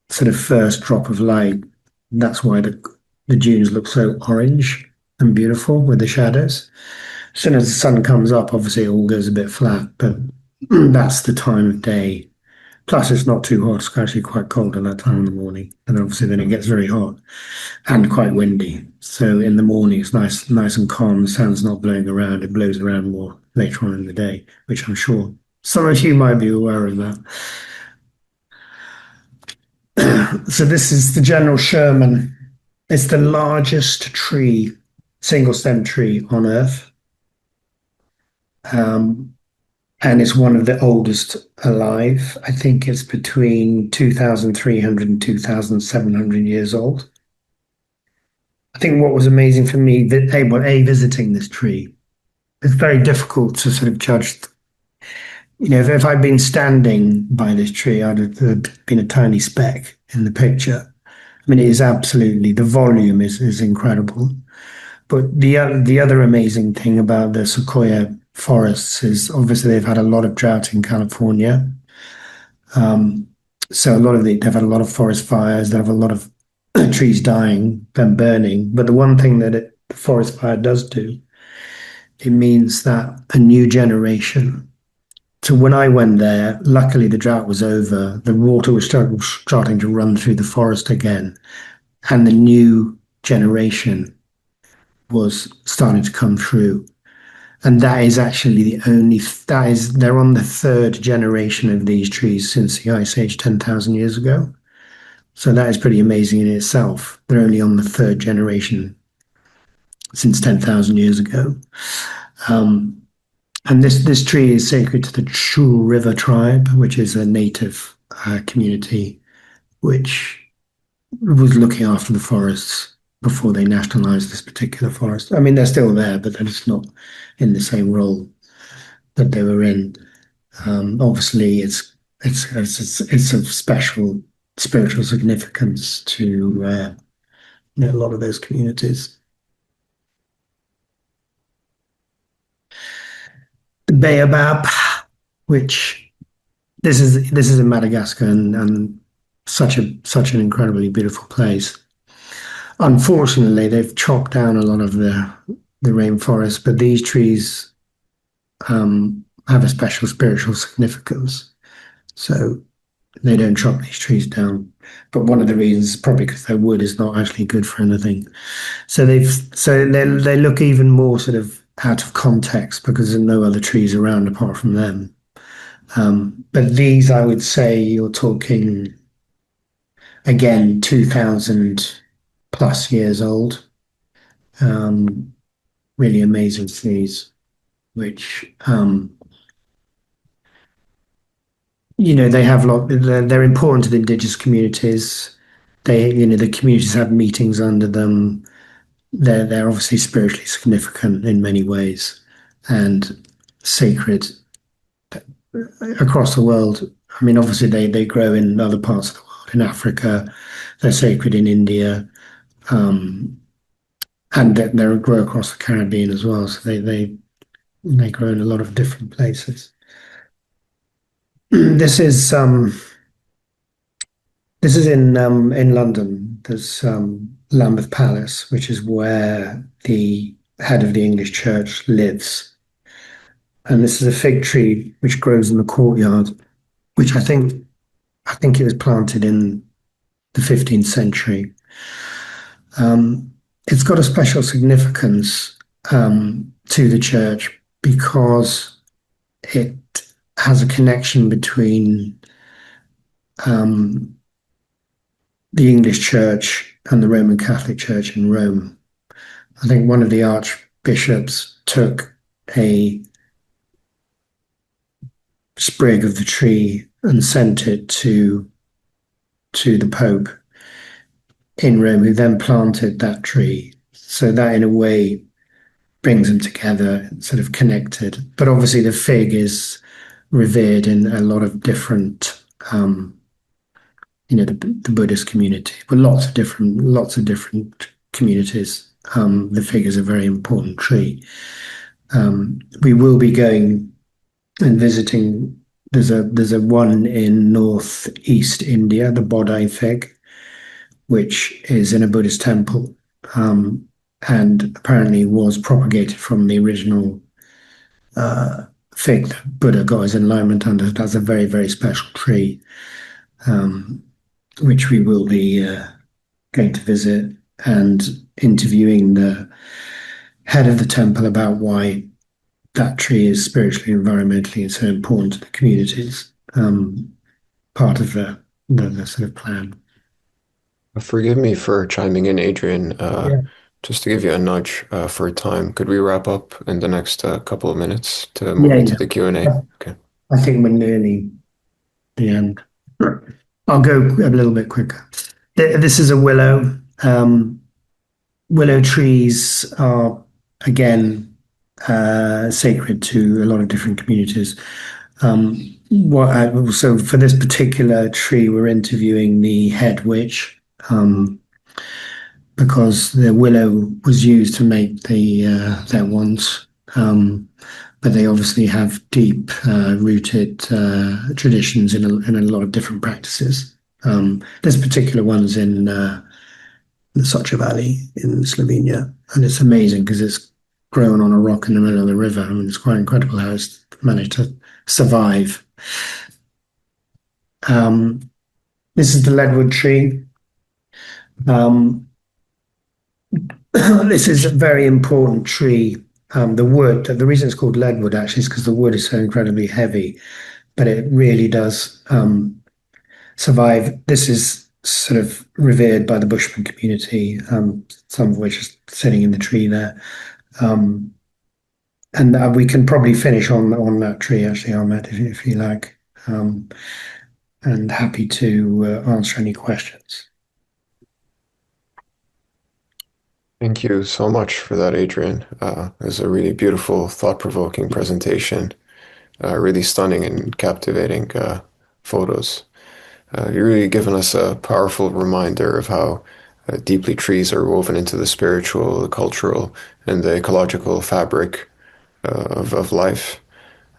sort of first drop of light, that's why the dunes look so orange and beautiful with the shadows. As soon as the sun comes up, obviously it all goes a bit flat, but that's the time of day. Plus, it's not too hot. It's actually quite cold at that time in the morning, and obviously then it gets very hot and quite windy. So in the morning, it's nice and calm. The sun's not blowing around. It blows around more later on in the day, which I'm sure some of you might be aware of that. So this is the General Sherman. It's the largest tree, single stem tree on Earth. And it's one of the oldest alive. I think it's between 2,300 and 2,700 years old. I think what was amazing for me, that visiting this tree, it's very difficult to sort of judge. If I'd been standing by this tree, I'd have been a tiny speck in the picture. I mean, it is absolutely, the volume is incredible. But the other amazing thing about the sequoia forests is obviously they've had a lot of drought in California. So they've had a lot of forest fires. They have a lot of trees dying and burning. But the one thing that the forest fire does do, it means that a new generation. So when I went there, luckily the drought was over. The water was starting to run through the forest again, and the new generation was starting to come through. And that is actually they're on the third generation of these trees since the Ice Age 10,000 years ago. So that is pretty amazing in itself. They're only on the third generation since 10,000 years ago. And this tree is sacred to the Chul River tribe, which is a native community which was looking after the forests before they nationalized this particular forest. I mean, they're still there, but they're just not in the same role that they were in. Obviously, it's of special spiritual significance to a lot of those communities. The baobab, which this is in Madagascar, and such an incredibly beautiful place. Unfortunately, they've chopped down a lot of the rainforest, but these trees have a special spiritual significance. So they don't chop these trees down. But one of the reasons is probably because their wood is not actually good for anything. So they look even more sort of out of context because there's no other trees around apart from them. But these, I would say, you're talking again 2,000 plus years old. Really amazing trees, which they have they're important to the indigenous communities. The communities have meetings under them. They're obviously spiritually significant in many ways and sacred across the world. I mean, obviously they grow in other parts of the world. In Africa, they're sacred in India, and they grow across the Caribbean as well. So they grow in a lot of different places. This is in London. There's Lambeth Palace, which is where the head of the English Church lives. And this is a fig tree which grows in the courtyard, which I think it was planted in the 15th century. It's got a special significance to the church because it has a connection between the English Church and the Roman Catholic Church in Rome. I think one of the archbishops took a sprig of the tree and sent it to the Pope in Rome, who then planted that tree. So that in a way brings them together, sort of connected. But obviously the fig is revered in a lot of different, the Buddhist community, but lots of different communities. The fig is a very important tree. We will be going and visiting. There's a one in northeast India, the Bodhi fig, which is in a Buddhist temple, and apparently was propagated from the original fig that Buddha got his enlightenment under. That's a very, very special tree, which we will be going to visit and interviewing the head of the temple about why that tree is spiritually, environmentally, and so important to the communities. Part of the sort of plan. Forgive me for chiming in, Adrian. Yeah. Just to give you a nudge for time, could we wrap up in the next couple of minutes to move Yeah, into yeah. the Q&A? Okay. I think we're nearly the end. I'll go a little bit quicker. This is a willow. Willow trees are, again, sacred to a lot of different communities. So for this particular tree, we're interviewing the head witch, because the willow was used to make their wands. But they obviously have deep rooted traditions in a lot of different practices. This particular one's in the Socha Valley in Slovenia, and it's amazing because it's grown on a rock in the middle of the river. I mean, it's quite incredible how it's managed to survive. This is the leadwood tree. This is a very important tree. The reason it's called leadwood actually is because the wood is so incredibly heavy, but it really does survive. This is sort of revered by the Bushman community, some of which is sitting in the tree there. And we can probably finish on that tree, actually, Ahmed, if you like. And happy to answer any questions. Thank you so much for that, Adrian. It was a really beautiful, thought-provoking presentation. Really stunning and captivating photos. You've really given us a powerful reminder of how deeply trees are woven into the spiritual, the cultural, and the ecological fabric of life,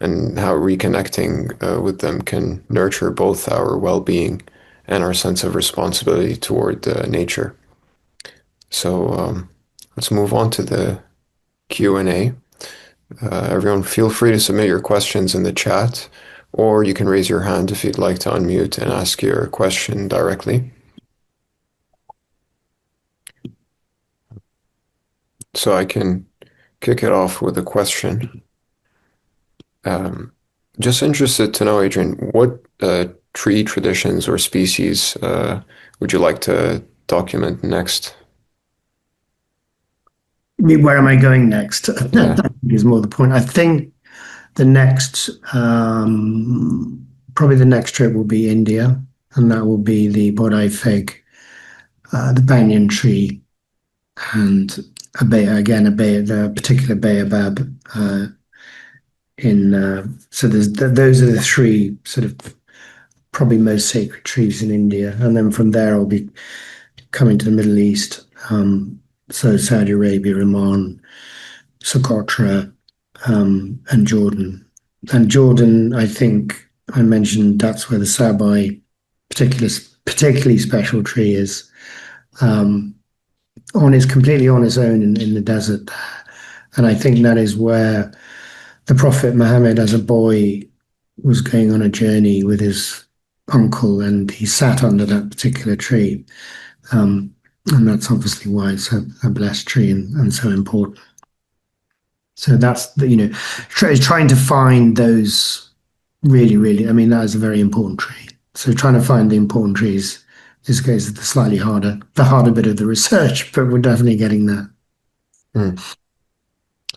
and how reconnecting with them can nurture both our well-being and our sense of responsibility toward nature. So let's move on to the Q&A. Everyone, feel free to submit your questions in the chat, or you can raise your hand if you'd like to unmute and ask your question directly. So I can kick it off with a question. Just interested to know, Adrian, what tree traditions or species would you like to document next? Where am I going next? Yeah. Is more the point. I think the next, probably the next trip will be India, and that will be the Bodhi fig, the banyan tree, and the particular baobab. So those are the three sort of probably most sacred trees in India, and then from there I'll be coming to the Middle East. So Saudi Arabia, Oman, Socotra, and Jordan. And Jordan, I think I mentioned that's where the Sabai particularly special tree is. Completely on its own in the desert there. And I think that is where the Prophet Muhammad, as a boy, was going on a journey with his uncle, and he sat under that particular tree. And that's obviously why it's a blessed tree and so important. So that's trying to find those really, really. I mean, that is a very important tree. So trying to find the important trees is the harder bit of the research, but we're definitely getting there.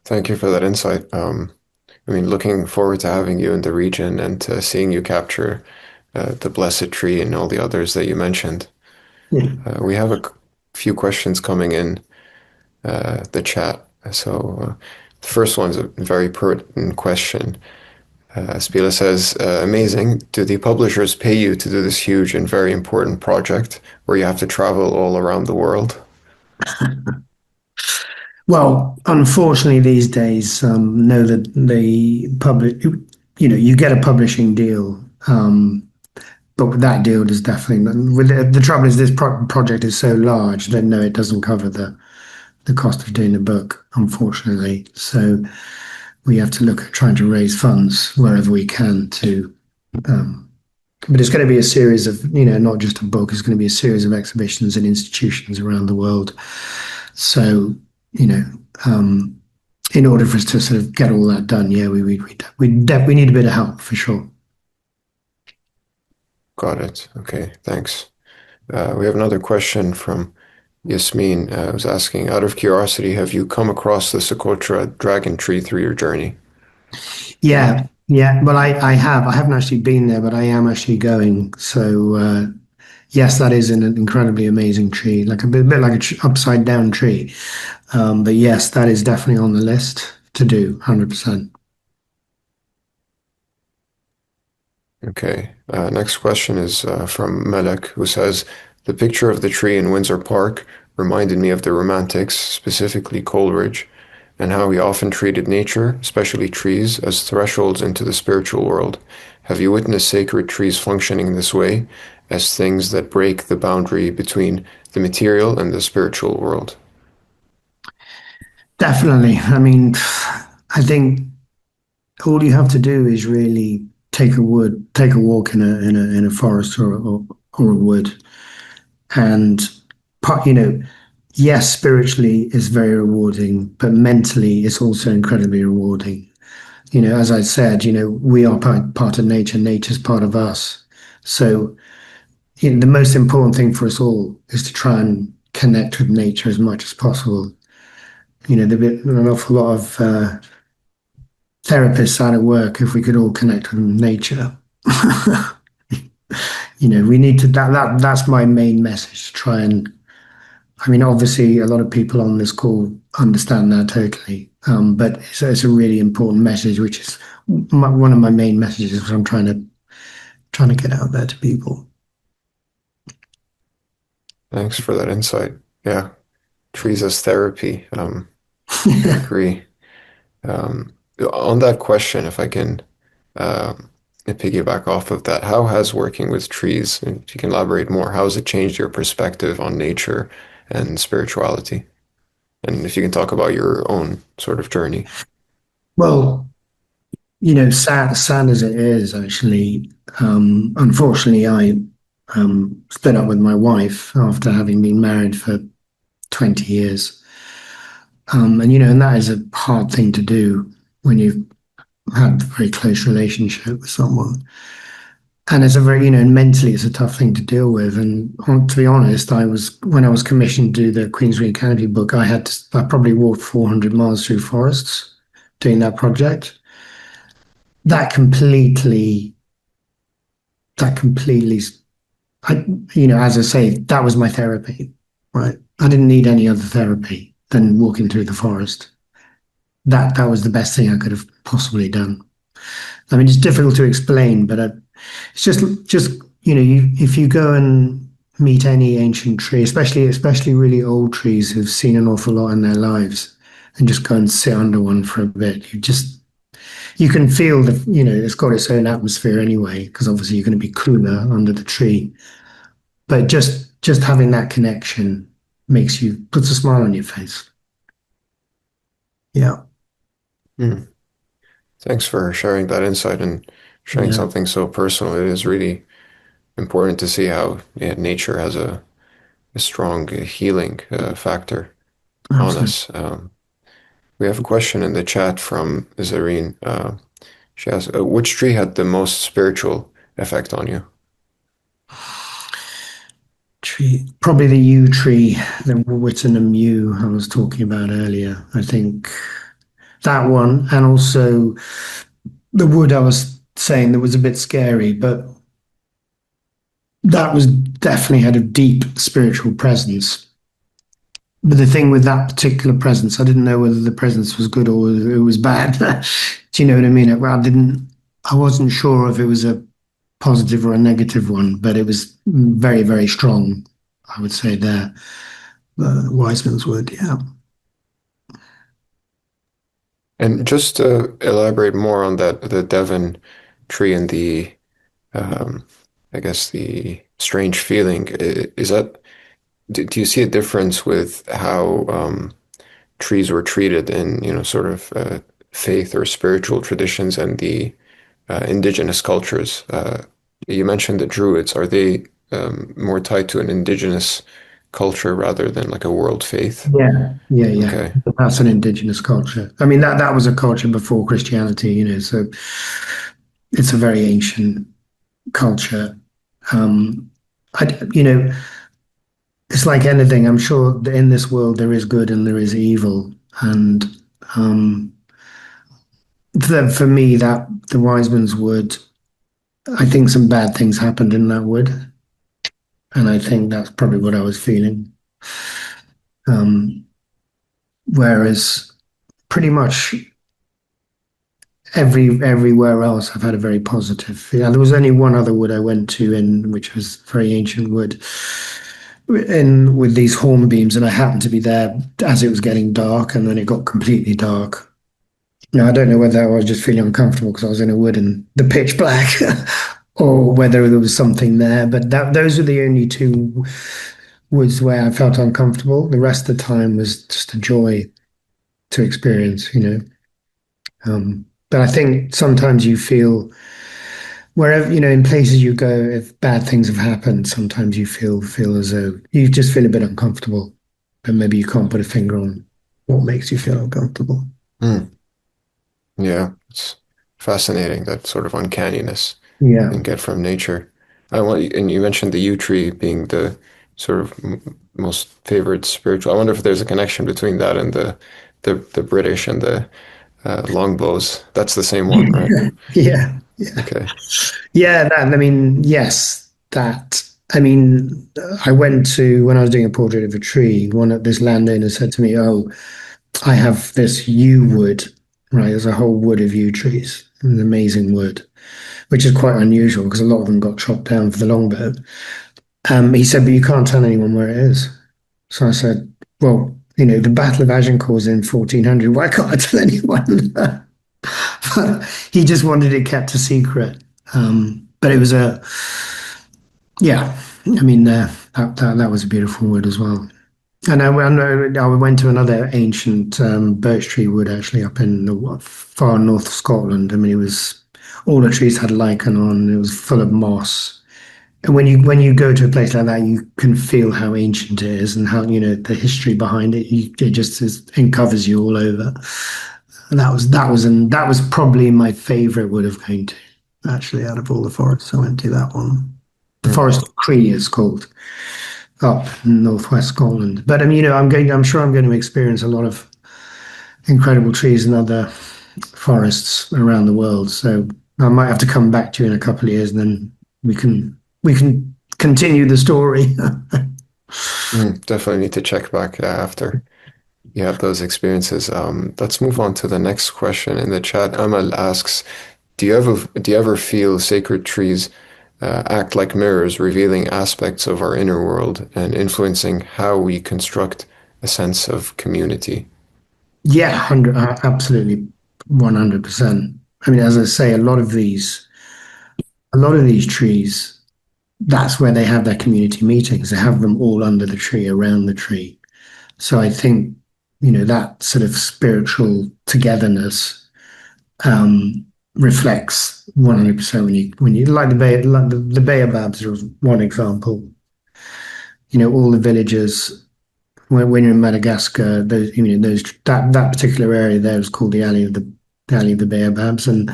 Thank you for that insight. I mean, looking forward to having you in the region and to seeing you capture the blessed tree and all the others that you mentioned. Yeah. We have a few questions coming in. the chat. So the first one's a very pertinent question. Spila says, amazing. Do the publishers pay you to do this huge and very important project where you have to travel all around the world? Well, unfortunately, these days, know that the public, you get a publishing deal, but that deal is definitely with the trouble is this project is so large that no, it doesn't cover the cost of doing the book, unfortunately. So we have to look at trying to raise funds wherever we can to. But it's going to be a series of, not just a book. It's going to be a series of exhibitions and institutions around the world. So, in order for us to sort of get all that done, yeah, we need a bit of help for sure. Got it. Okay, thanks. We have another question from Yasmin, who's asking, out of curiosity, have you come across the Socotra dragon tree through your journey? Yeah, yeah. Well, I have. I haven't actually been there, but I am actually going. So, yes, that is an incredibly amazing tree, like a bit like a upside down tree. But yes, that is definitely on the list to do, 100%. Okay. Next question is from Melek, who says, the picture of the tree in Windsor Park reminded me of the Romantics, specifically Coleridge, and how he often treated nature, especially trees, as thresholds into the spiritual world. Have you witnessed sacred trees functioning this way, as things that break the boundary between the material and the spiritual world? Definitely. I mean, I think all you have to do is really take a walk in a forest or a wood, and yes, spiritually is very rewarding, but mentally it's also incredibly rewarding. As I said, we are part of nature, nature's part of us. So, the most important thing for us all is to try and connect with nature as much as possible. There'd be an awful lot of therapists out of work if we could all connect with nature. We need to that's my main message to try and I mean, obviously, a lot of people on this call understand that totally, but it's a really important message, which is one of my main messages. Which I'm trying to get out there to people. Thanks for that insight. Yeah, trees as therapy. I agree. On that question, if I can piggyback off of that, how has working with trees, and if you can elaborate more, how has it changed your perspective on nature and spirituality? And if you can talk about your own sort of journey. Well, sad as it is, actually, unfortunately, I split up with my wife after having been married for 20 years. And that is a hard thing to do when you've had a very close relationship with someone. And it's a very, mentally, it's a tough thing to deal with. And to be honest, when I was commissioned to do the Queen's Green Canopy book, I probably walked 400 miles through forests doing that project. That completely, as I say, that was my therapy, right? I didn't need any other therapy than walking through the forest. That was the best thing I could have possibly done. I mean, it's difficult to explain, but it's just if you go and meet any ancient tree, especially really old trees who've seen an awful lot in their lives, and just go and sit under one for a bit, you can feel that it's got its own atmosphere anyway, because obviously you're going to be cooler under the tree. But just having that connection puts a smile on your face. Yeah. Hmm. Thanks for sharing that insight and sharing Yeah. something so personal. It is really important to see how nature has a strong healing factor on Absolutely. us. We have a question in the chat from Zareen. She asks, which tree had the most spiritual effect on you? Tree, probably the yew tree, the Wittenham yew I was talking about earlier. I think that one, and also the wood I was saying that was a bit scary, but that was definitely had a deep spiritual presence. But the thing with that particular presence, I didn't know whether the presence was good or it was bad. Do you know what I mean? Well, I wasn't sure if it was a positive or a negative one, but it was very, very strong. I would say there, Wiseman's word. Yeah. And just to elaborate more on that, the Devon tree and the, um, I guess the strange feeling, is that, do you see a difference with how trees were treated in, sort of faith or spiritual traditions and the indigenous cultures? You mentioned the Druids. Are they more tied to an indigenous culture rather than like a world faith? Yeah, yeah, yeah. Okay. That's an indigenous culture. I mean, that was a culture before Christianity, so it's a very ancient culture. Um, you know, it's like anything. I'm sure that in this world there is good and there is evil, and um, for me, that the wise man's wood, I think some bad things happened in that wood, and I think that's probably what I was feeling. Um, whereas pretty much everywhere else I've had a very positive feel. There was only one other wood I went to in which was very ancient wood in with these hornbeams, and I happened to be there as it was getting dark, and then it got completely dark. Now I don't know whether I was just feeling uncomfortable because I was in a wood and the pitch black, or whether there was something there. But those are the only two woods where I felt uncomfortable. The rest of the time was just a joy to experience. But I think sometimes you feel wherever, in places you go, if bad things have happened, sometimes you feel as though you just feel a bit uncomfortable, but maybe you can't put a finger on what makes you feel uncomfortable. Hmm. Yeah, it's fascinating, that sort of uncanniness you Yeah. can get from nature. And you mentioned the yew tree being the sort of most favorite spiritual. I wonder if there's a connection between that and the British and the longbows. That's the same one, right? Yeah. Yeah. Okay. Yeah. I mean, yes, that. I mean, I went to, when I was doing a portrait of a tree, one of this landowner said to me, "Oh, I have this yew wood, right? There's a whole wood of yew trees, an amazing wood, which is quite unusual because a lot of them got chopped down for the longbow." He said, "But you can't tell anyone where it is." So I said, "Well, the Battle of Agincourt was in 1400. Why can't I tell anyone?" But he just wanted it kept a secret. But it was yeah, I mean, that was a beautiful wood as well. And I went to another ancient birch tree wood actually up in the far north of Scotland. I mean, it was all the trees had lichen on. It was full of moss. And when you go to a place like that, you can feel how ancient it is and how the history behind it. It just uncovers you all over. And that was probably my favorite wood of going to, actually, out of all the forests. I went to that one. The Hmm. Forest of Cree is called, up in northwest Scotland. But I'm sure I'm going to experience a lot of incredible trees and other forests around the world. So I might have to come back to you in a couple of years, and then we can continue the story. Definitely need to check back after you have those experiences. Let's move on to the next question in the chat. Amal asks, do you ever feel sacred trees act like mirrors, revealing aspects of our inner world and influencing how we construct a sense of community? Yeah, 100, absolutely, 100%. I mean, as I say, a lot of these trees, that's where they have their community meetings. They have them all under the tree, around the tree. So I think, that sort of spiritual togetherness reflects 100% when you like the baobabs are one example. All the villages when you're in Madagascar, that particular area there is called the Alley of the Baobabs, and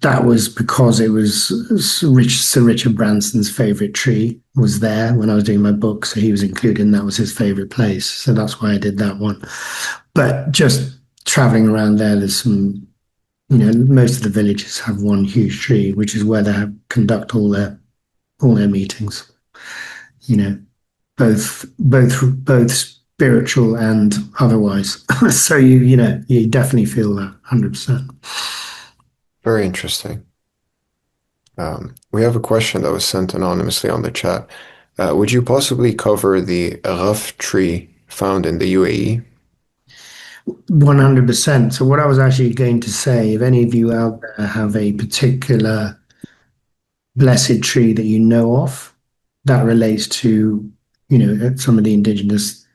that was because it was Sir Richard Branson's favorite tree was there when I was doing my book, so he was included, and that was his favorite place. So that's why I did that one. But just traveling around there, there's some, most of the villages have one huge tree, which is where they conduct all their meetings. You know, both spiritual and otherwise. So you definitely feel that 100%. Very interesting. We have a question that was sent anonymously on the chat. Would you possibly cover the rough tree found in the UAE? 100%. So what I was actually going to say, if any of you out there have a particular blessed tree that you know of that relates to, some of the indigenous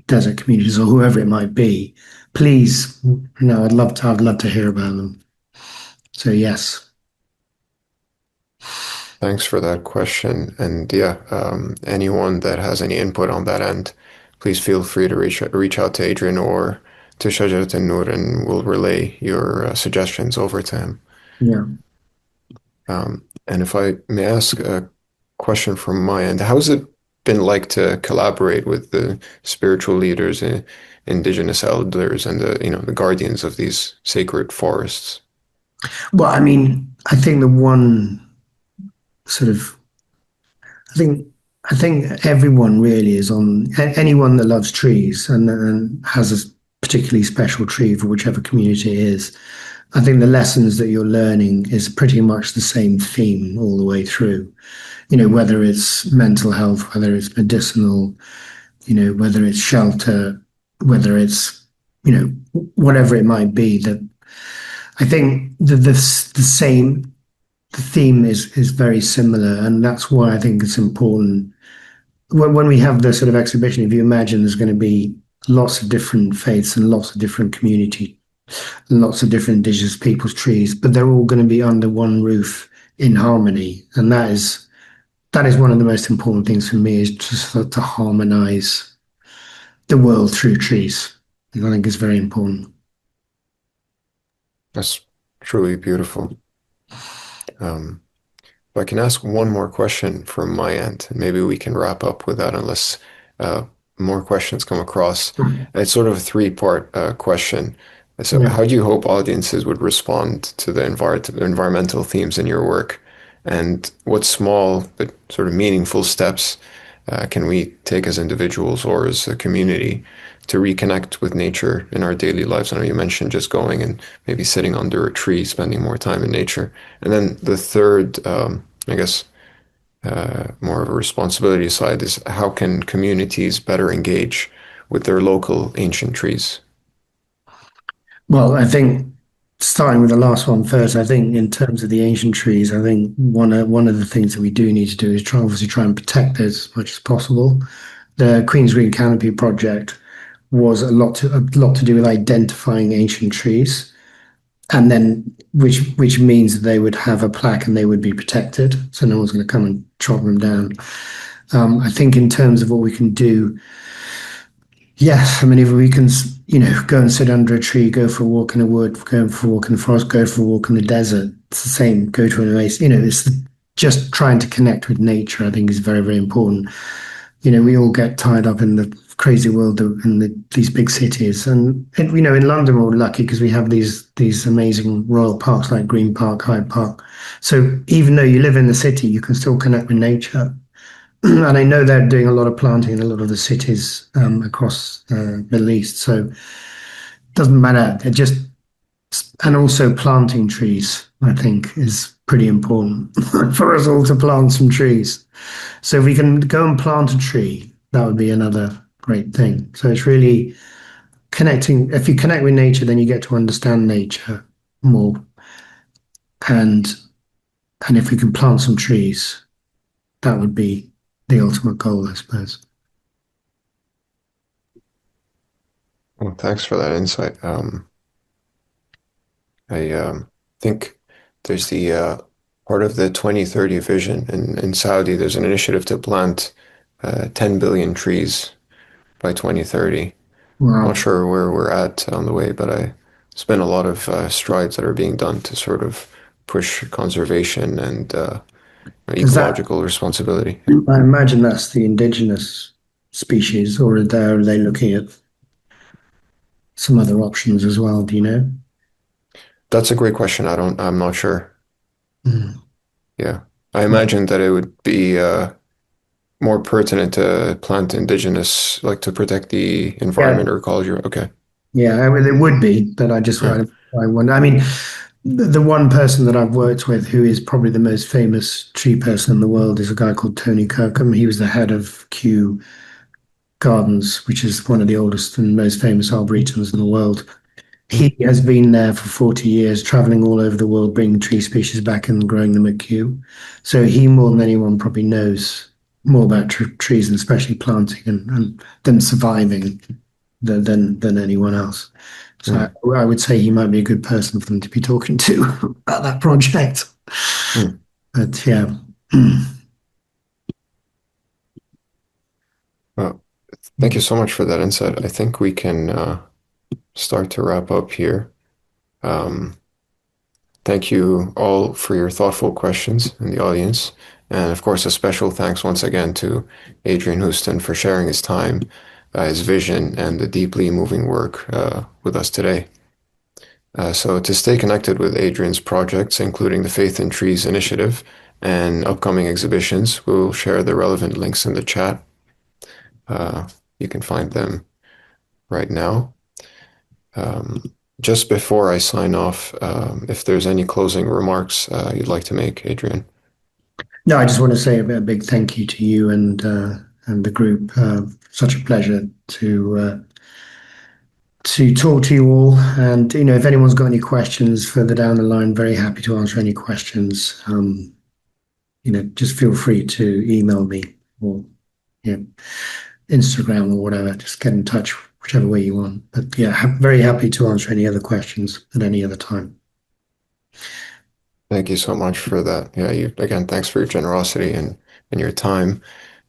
desert communities or whoever it might be, please, I'd love to hear about them. So yes. Thanks for that question. And yeah, anyone that has any input on that end, please feel free to reach out to Adrian or to Shajarat Nur, and we'll relay your suggestions over to him. Yeah. And if I may ask a question from my end, how's it been like to collaborate with the spiritual leaders, indigenous elders, and the guardians of these sacred forests? Well, I mean, I think the one sort of, I think, I think everyone really is on, anyone that loves trees and has a particularly special tree for whichever community it is. I think the lessons that you're learning is pretty much the same theme all the way through. Whether it's mental health, whether it's medicinal, whether it's shelter, whether it's, whatever it might be, that I think the theme is very similar, and that's why I think it's important. When we have this sort of exhibition, if you imagine there's going to be lots of different faiths and lots of different community, lots of different indigenous people's trees, but they're all going to be under one roof in harmony, and that is one of the most important things for me, is just to harmonize the world through trees. I think it's very important. That's truly beautiful. If I can ask one more question from my end, and maybe we can wrap up with that unless uh, more questions come across. It's sort of a three-part question. So, Yeah. how do you hope audiences would respond to the environmental themes in your work? And what small but sort of meaningful steps can we take as individuals or as a community to reconnect with nature in our daily lives? I know you mentioned just going and maybe sitting under a tree, spending more time in nature. And then the third, I guess, more of a responsibility side is how can communities better engage with their local ancient trees? Well, I think starting with the last one first, I think in terms of the ancient trees, I think one of the things that we do need to do is try and protect those as much as possible. The Queen's Green Canopy project was a lot to do with identifying ancient trees, and then which means that they would have a plaque and they would be protected, so no one's going to come and chop them down. I think in terms of what we can do, yes, I mean, if we can, go and sit under a tree, go for a walk in a wood, go for a walk in the forest, go for a walk in the desert, it's the same. Go to an oasis, it's just trying to connect with nature, I think, is very, very important. We all get tied up in the crazy world in these big cities, and in London we're lucky because we have these amazing royal parks like Green Park, Hyde Park. So even though you live in the city, you can still connect with nature. And I know they're doing a lot of planting in a lot of the cities across the Middle East. So it doesn't matter. And also planting trees, I think, is pretty important for us all to plant some trees. So if we can go and plant a tree, that would be another great thing. So it's really connecting. If you connect with nature, then you get to understand nature more. And and if we can plant some trees, that would be the ultimate goal, I suppose. Well, thanks for that insight. I think there's the part of the 2030 vision in Saudi, there's an initiative to plant 10 billion trees by 2030. I'm not Wow. sure where we're at on the way, but it's been a lot of strides that are being done to sort of push conservation and Is that, ecological responsibility. I imagine that's the indigenous species, or are they looking at some other options as well? Do you know? That's a great question. I'm not sure. Mm. Yeah. I imagine that it would be more pertinent to plant indigenous, like to protect the Yeah, environment or ecology. Okay. yeah, I mean, it would be, but Yeah. I wonder. I mean, the one person that I've worked with who is probably the most famous tree person in the world is a guy called Tony Kirkham. He was the head of Kew Gardens, which is one of the oldest and most famous arboretums in the world. Mm, He has been there for 40 years, traveling all over the world, bringing tree species back and growing them at Kew. So he, more than anyone, probably knows more about trees and especially planting and them surviving than anyone else. So mm, I would say he might be a good person for them to be talking to about that project. mm. But yeah. Well, thank you so much for that insight. I think we can start to wrap up here. Um, Thank you all for your thoughtful questions in the audience. And of course, a special thanks once again to Adrian Houston for sharing his time, his vision, and the deeply moving work with us today. So to stay connected with Adrian's projects, including the Faith in Trees initiative and upcoming exhibitions, we'll share the relevant links in the chat. You can find them right now. Um, just before I sign off, if there's any closing remarks you'd like to make, Adrian. No, I just want to say a big thank you to you and the group. Such a pleasure to talk to you all. And if anyone's got any questions further down the line, very happy to answer any questions. Just feel free to email me or Instagram or whatever. Just get in touch whichever way you want. But yeah, very happy to answer any other questions at any other time. Thank you so much for that. Yeah, again, thanks for your generosity and your time.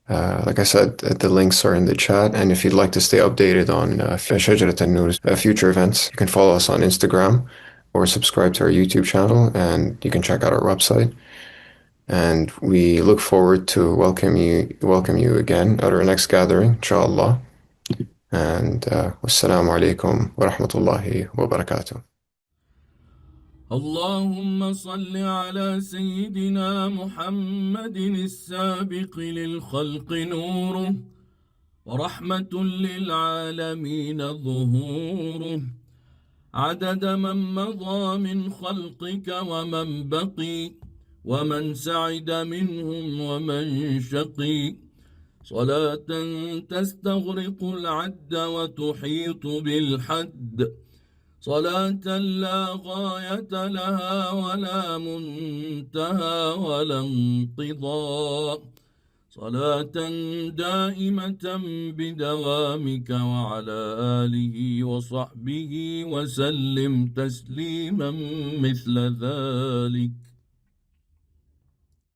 Like I said, the links are in the chat. And if you'd like to stay updated on شجرة النور future events, you can follow us on Instagram or subscribe to our YouTube channel, and you can check out our website. And we look forward to welcome you again at our next gathering, inshallah. And wassalamu alaikum wa rahmatullahi wa barakatuh. اللهم صل على سيدنا محمد السابق للخلق نوره ورحمة للعالمين ظهوره عدد من مضى من خلقك ومن بقي ومن سعد منهم ومن شقي صلاة تستغرق العد وتحيط بالحد صلاة لا غاية لها ولا منتهى ولا انقضاء صلاة دائمة بدوامك وعلى آله وصحبه وسلم تسليما مثل ذلك